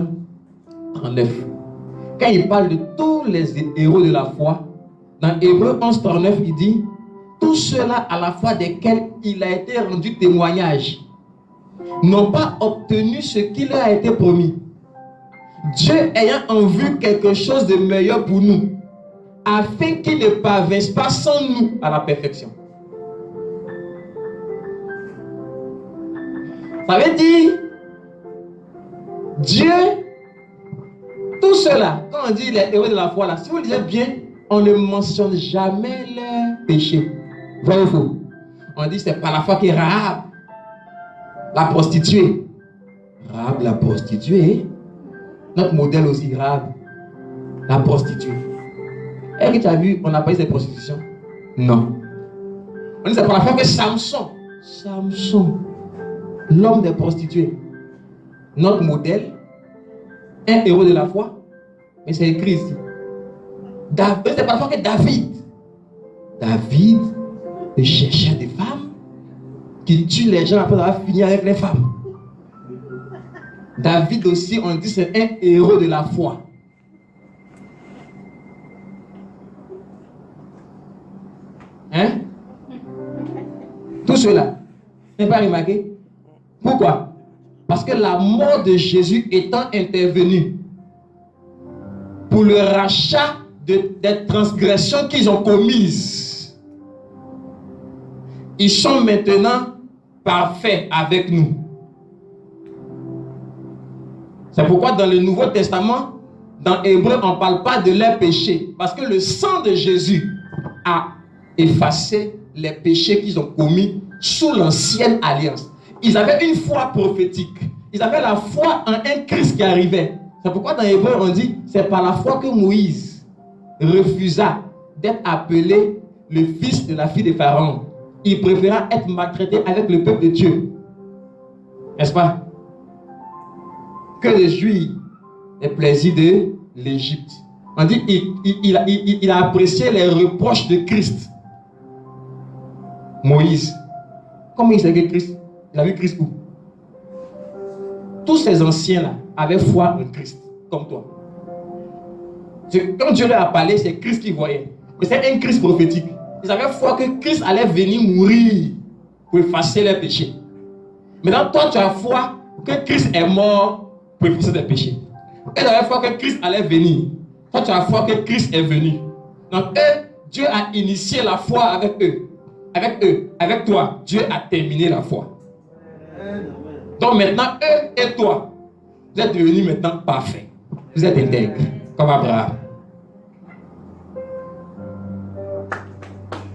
39. Quand il parle de tous les héros de la foi, dans Hébreu 11, 39, il dit, tous ceux-là à la foi desquels il a été rendu témoignage. n'ont pas obtenu ce qui leur a été promis. Dieu ayant en vue quelque chose de meilleur pour nous, afin qu'ils ne parvinssent pas sans nous à la perfection. Ça veut dire, Dieu, tout cela, quand on dit les héros de la foi, là, si vous lisez bien, on ne mentionne jamais leur péché. Vrai ou faux? On dit c'est par la foi que Rahab, la prostituée. Rahab, la prostituée. Notre modèle aussi, Rahab, la prostituée. Est-ce que tu as vu, on n'a pas eu cette prostitution? Non. On dit c'est par la foi que Samson, l'homme des prostituées, notre modèle, un héros de la foi, mais c'est écrit ici. C'est par la foi que David, le chercheur des femmes, qui tue les gens après avoir fini avec les femmes. David aussi, on dit c'est un héros de la foi. Hein? Tout cela, n'est pas remarqué? Pourquoi? Parce que la mort de Jésus étant intervenue pour le rachat des transgressions qu'ils ont commises, ils sont maintenant parfaits avec nous. C'est pourquoi dans le Nouveau Testament, dans Hébreu, on ne parle pas de leurs péchés. Parce que le sang de Jésus a effacé les péchés qu'ils ont commis sous l'ancienne alliance. Ils avaient une foi prophétique. Ils avaient la foi en un Christ qui arrivait. C'est pourquoi dans Hébreu, on dit, c'est par la foi que Moïse refusa d'être appelé le fils de la fille de Pharaon. Il préféra être maltraité avec le peuple de Dieu. N'est-ce pas? Que de jouir des plaisirs de l'Égypte. On dit il a apprécié les reproches de Christ. Moïse. Comment il sait que Christ? Il a vu Christ où? Tous ces anciens-là avaient foi en Christ, comme toi. Quand Dieu leur a parlé, c'est Christ qu'ils voyaient. Mais c'est un Christ prophétique. Ils avaient foi que Christ allait venir mourir pour effacer leurs péchés. Maintenant, toi, tu as foi que Christ est mort pour effacer tes péchés. Ils avaient foi que Christ allait venir. Toi, tu as foi que Christ est venu. Donc, eux, Dieu a initié la foi avec eux. Avec toi, Dieu a terminé la foi. Donc maintenant, eux et toi, vous êtes devenus maintenant parfaits. Vous êtes intègres, comme Abraham.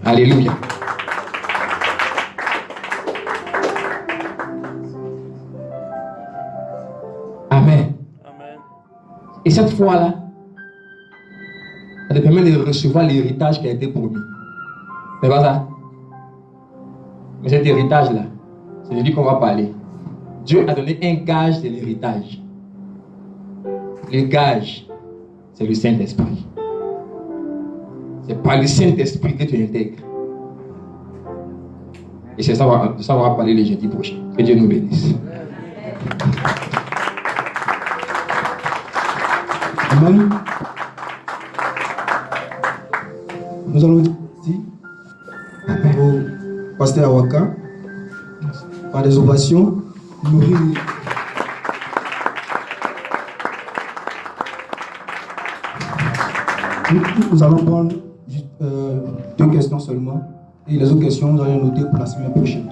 Alléluia. Amen. Et cette foi-là, elle te permet de recevoir l'héritage qui a été promis. C'est pas ça? Mais cet héritage-là, c'est de lui qu'on va parler. Dieu a donné un gage de l'héritage. Le gage, c'est le Saint-Esprit. C'est par le Saint-Esprit que tu intègres. Et c'est ça qu'on va parler le jeudi prochain. Que Dieu nous bénisse. Amen. Nous allons dire ici au pasteur Awaka, par des ovations, nourrir. Nous allons prendre deux questions seulement. Et les autres questions, nous allons noter pour la semaine prochaine.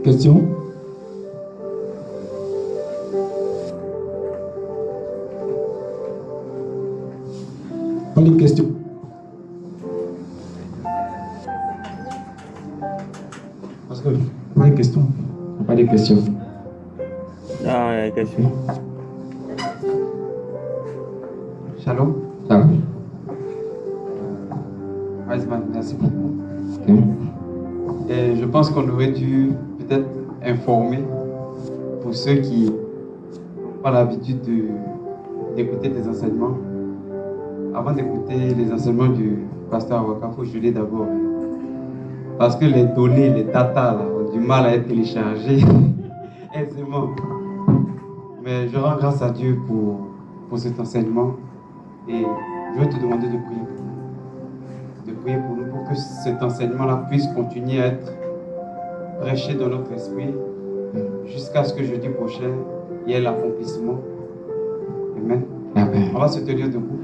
Question? Pas de questions. Parce que pas de questions. Pas de questions. Ah, il y a des questions. Shalom. Shalom. Weisman, merci beaucoup. Et je pense qu'on aurait dû peut-être informer pour ceux qui n'ont pas l'habitude d'écouter des enseignements. Avant d'écouter les enseignements du pasteur Awaka, il faut jurer d'abord. Parce que les données, les datas là, ont du mal à être téléchargées aisément. Mais je rends grâce à Dieu pour cet enseignement. Et je vais te demander de prier pour nous. De prier pour nous pour que cet enseignement-là puisse continuer à être prêché dans notre esprit jusqu'à ce que jeudi prochain, il y ait l'accomplissement. Amen. Amen. On va se tenir debout.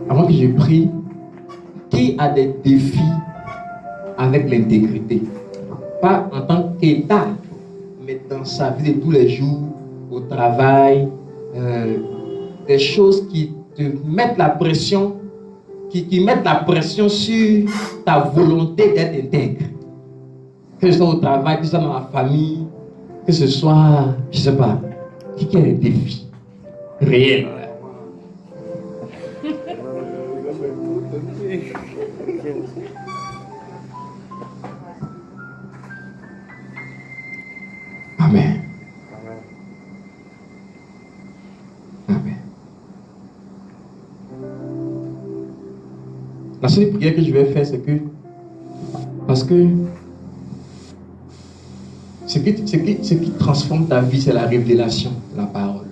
Avant que je prie, qui a des défis avec l'intégrité? Pas en tant qu'État, mais dans sa vie de tous les jours, au travail, des choses qui te mettent la pression, qui mettent la pression sur ta volonté d'être intègre. Que ce soit au travail, que ce soit dans la famille, que ce soit, je ne sais pas, qui a des défis réels. Amen. Amen. La seule prière que je vais faire, c'est que, parce que ce qui transforme ta vie, c'est la révélation de la parole.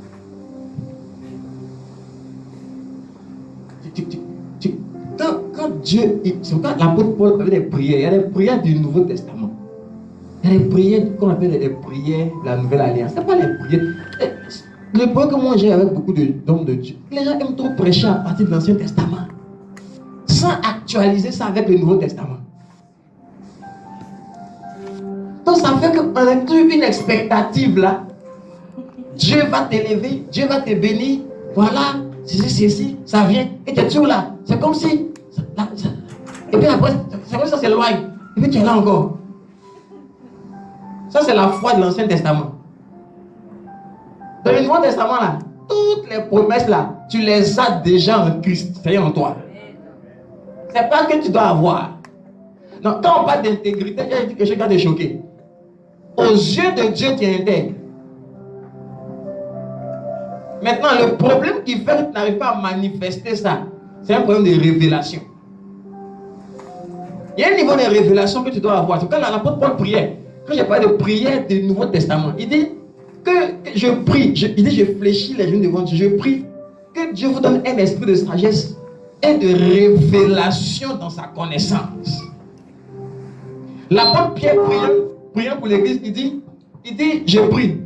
Quand Dieu, c'est quand l'apôtre Paul avait des prières, il y a des prières du Nouveau Testament. Il y a des prières qu'on appelle des prières de la Nouvelle Alliance. Ce n'est pas les prières. Le point que moi j'ai avec beaucoup d'hommes de Dieu, les gens aiment trop prêcher à partir de l'Ancien Testament, sans actualiser ça avec le Nouveau Testament. Donc ça fait qu'on a toujours une expectative là. Dieu va t'élever, Dieu va te bénir. Voilà, c'est ça vient. Et tu es toujours là. C'est comme si. Et puis après, c'est comme ça s'éloigne. Et puis tu es là encore. Ça, c'est la foi de l'Ancien Testament. Dans le Nouveau Testament, là, toutes les promesses, là, tu les as déjà en Christ. C'est en toi. C'est pas que tu dois avoir. Non, quand on parle d'intégrité, j'ai dit que je vais te choquer. Aux yeux de Dieu, tu es intègre. Maintenant, le problème qui fait que tu n'arrives pas à manifester ça, c'est un problème de révélation. Il y a un niveau de révélation que tu dois avoir. C'est quand l'apôtre Paul priait. Quand j'ai parlé de prière du Nouveau Testament, il dit que je prie, il dit je fléchis les genoux devant Dieu, je prie que Dieu vous donne un esprit de sagesse et de révélation dans sa connaissance. L'apôtre Pierre priant pour l'église, il dit je prie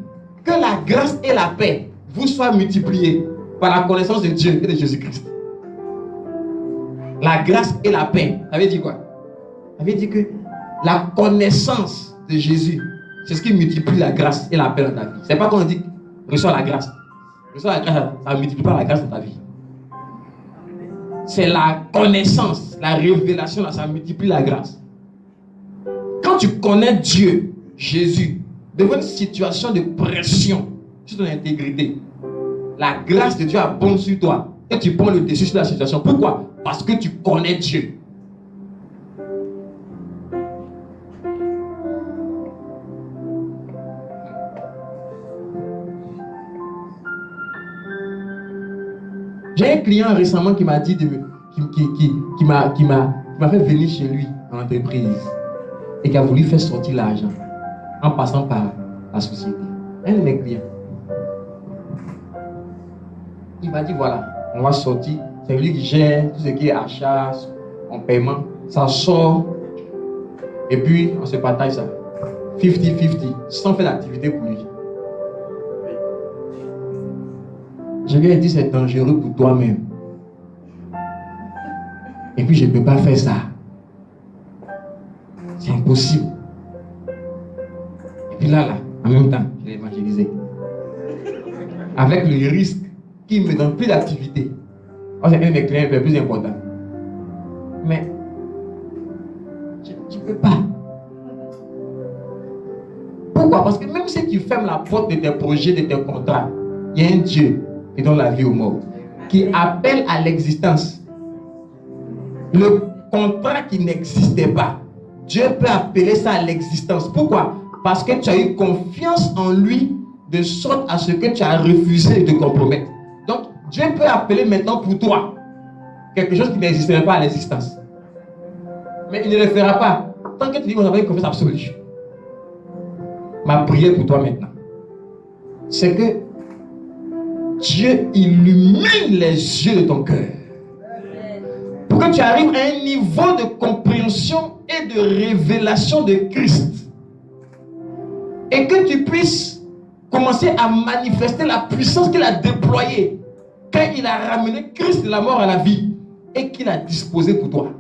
que la grâce et la paix vous soient multipliées par la connaissance de Dieu et de Jésus-Christ. La grâce et la paix, ça veut dire quoi? Ça veut dire que la connaissance de Jésus, c'est ce qui multiplie la grâce et la paix dans ta vie. C'est pas qu'on dit reçois la grâce. Reçois la grâce, ça ne multiplie pas la grâce dans ta vie. C'est la connaissance, la révélation, là, ça multiplie la grâce. Quand tu connais Dieu, Jésus, devant une situation de pression sur ton intégrité, la grâce de Dieu abonde sur toi et tu prends le dessus sur la situation. Pourquoi? Parce que tu connais Dieu. J'ai un client récemment qui m'a dit qui m'a fait venir chez lui en entreprise et qui a voulu faire sortir l'argent en passant par la société. Un de mes clients. Il m'a dit voilà, on va sortir. C'est lui qui gère tout ce qui est achat, en paiement. Ça sort et puis on se partage ça. 50-50, sans faire d'activité pour lui. Je lui ai dit c'est dangereux pour toi-même. Et puis je ne peux pas faire ça. C'est impossible. Et puis là, en même temps, je l'ai évangélisé. Avec le risque qu'il ne me donne plus d'activité. C'est un de mes clients le plus important. Mais tu ne peux pas. Pourquoi? Parce que même si tu fermes la porte de tes projets, de tes contrats, il y a un Dieu qui donne la vie aux morts, qui appelle à l'existence le contrat qui n'existait pas. Dieu peut appeler ça à l'existence. Pourquoi? Parce que tu as eu confiance en lui de sorte à ce que tu as refusé de te compromettre. Donc, Dieu peut appeler maintenant pour toi quelque chose qui n'existerait pas à l'existence. Mais il ne le fera pas tant que tu dis que vous avez une confiance absolue. ma prière pour toi maintenant, c'est que Dieu illumine les yeux de ton cœur pour que tu arrives à un niveau de compréhension et de révélation de Christ et que tu puisses commencer à manifester la puissance qu'il a déployée quand il a ramené Christ de la mort à la vie et qu'il a disposé pour toi.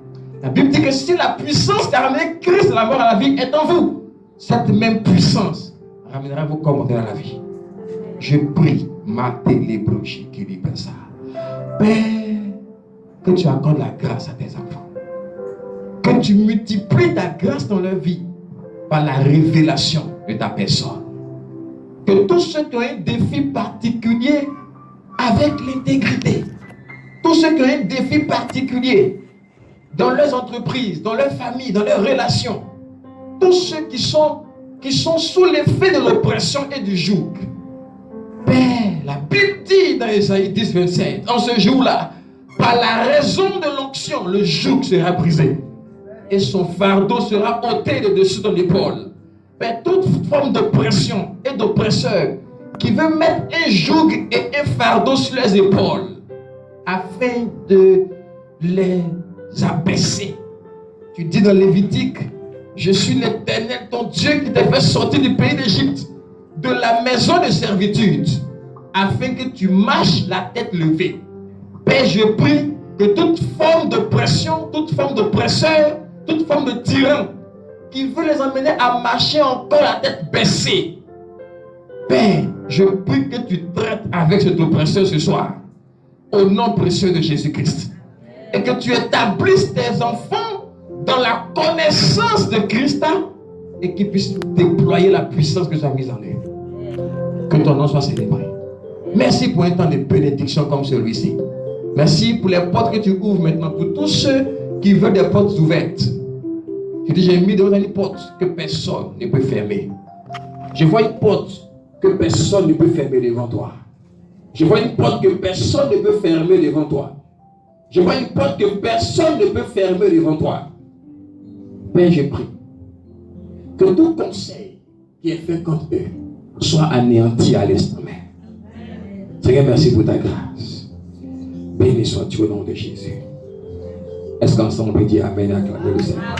La Bible dit que si la puissance qui a ramené Christ de la mort à la vie est en vous, cette même puissance ramènera vos corps mortels à la vie. Je prie, ma télébrochie qui dit ça. Père, que tu accordes la grâce à tes enfants. Que tu multiplies ta grâce dans leur vie par la révélation de ta personne. Que tous ceux qui ont un défi particulier avec l'intégrité, tous ceux qui ont un défi particulier dans leurs entreprises, dans leurs familles, dans leurs relations, tous ceux qui sont sous l'effet de l'oppression et du joug. Père, la Bible dit dans Ésaïe 10, 27, en ce jour-là, par la raison de l'onction, le joug sera brisé et son fardeau sera ôté de dessus ton épaule. Père, toute forme d'oppression et d'oppresseur qui veut mettre un joug et un fardeau sur les épaules afin de les abaisser. Tu dis dans Lévitique, je suis l'Éternel, ton Dieu qui t'a fait sortir du pays d'Égypte, de la maison de servitude, afin que tu marches la tête levée. Père, je prie que toute forme de pression, toute forme d'oppresseur, toute forme de tyran qui veut les emmener à marcher encore la tête baissée, Père, je prie que tu traites avec cet oppresseur ce soir, au nom précieux de Jésus-Christ, et que tu établisses tes enfants dans la connaissance de Christ et qu'ils puissent déployer la puissance que tu as mise en eux. Que ton nom soit célébré. Merci pour un temps de bénédiction comme celui-ci. Merci pour les portes que tu ouvres maintenant pour tous ceux qui veulent des portes ouvertes. Tu dis, j'ai mis devant une porte que personne ne peut fermer. Je vois une porte que personne ne peut fermer devant toi. Je vois une porte que personne ne peut fermer devant toi. Je vois une porte que personne ne peut fermer devant toi. Père, je prie que tout conseil qui est fait contre eux soit anéanti à l'instant même. Seigneur, merci pour ta grâce. Béni sois-tu au nom de Jésus. Est-ce qu'ensemble on peut dire Amen et acclamer le Seigneur?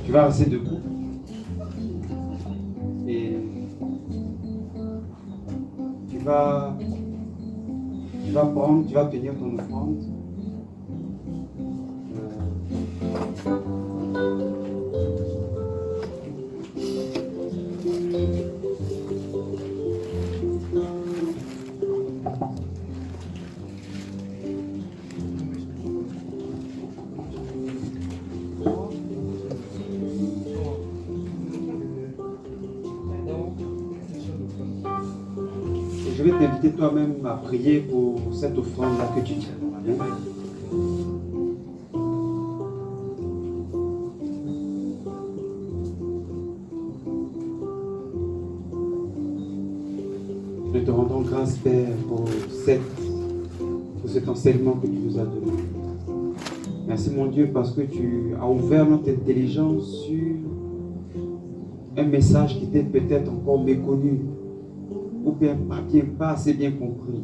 Tu vas rester debout et tu vas tenir ton offrande. Je vais t'inviter toi-même à prier pour cette offrande-là que tu tiens dans la main. Nous te rendons grâce, Père, pour cet enseignement que tu nous as donné. Merci, mon Dieu, parce que tu as ouvert notre intelligence sur un message qui était peut-être encore méconnu ou bien pas assez bien compris.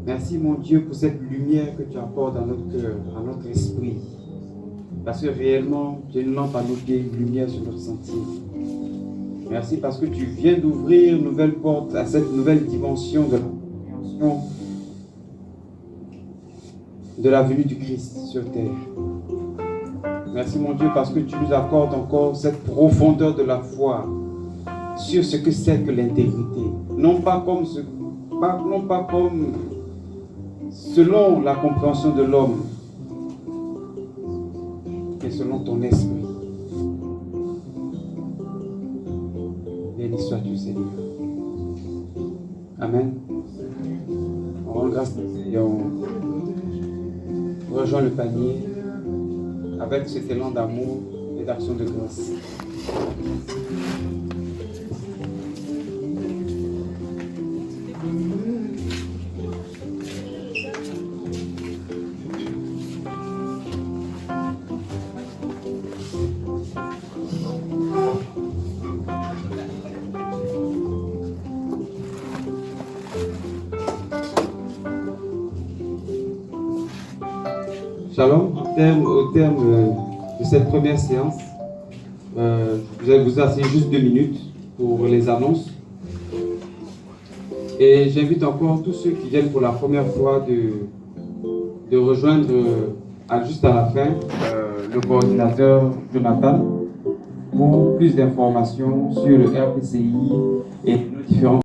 Merci, mon Dieu, pour cette lumière que tu apportes dans notre cœur, à notre esprit. Parce que réellement, tu es une lampe à nos pieds, une lumière sur notre sentier. Merci parce que tu viens d'ouvrir une nouvelle porte à cette nouvelle dimension de la compréhension de la venue du Christ sur terre. Merci, mon Dieu, parce que tu nous accordes encore cette profondeur de la foi sur ce que c'est que l'intégrité. Non pas comme selon la compréhension de l'homme, mais selon ton esprit. Béni sois-tu, Seigneur. Amen. On rend grâce et on rejoint le panier avec cet élan d'amour et d'action de grâce. Shalom, au terme de cette première séance, vous allez vous asseoir juste 2 minutes pour les annonces. Et j'invite encore tous ceux qui viennent pour la première fois de rejoindre juste à la fin le coordinateur Jonathan pour plus d'informations sur le RPCI et nos différents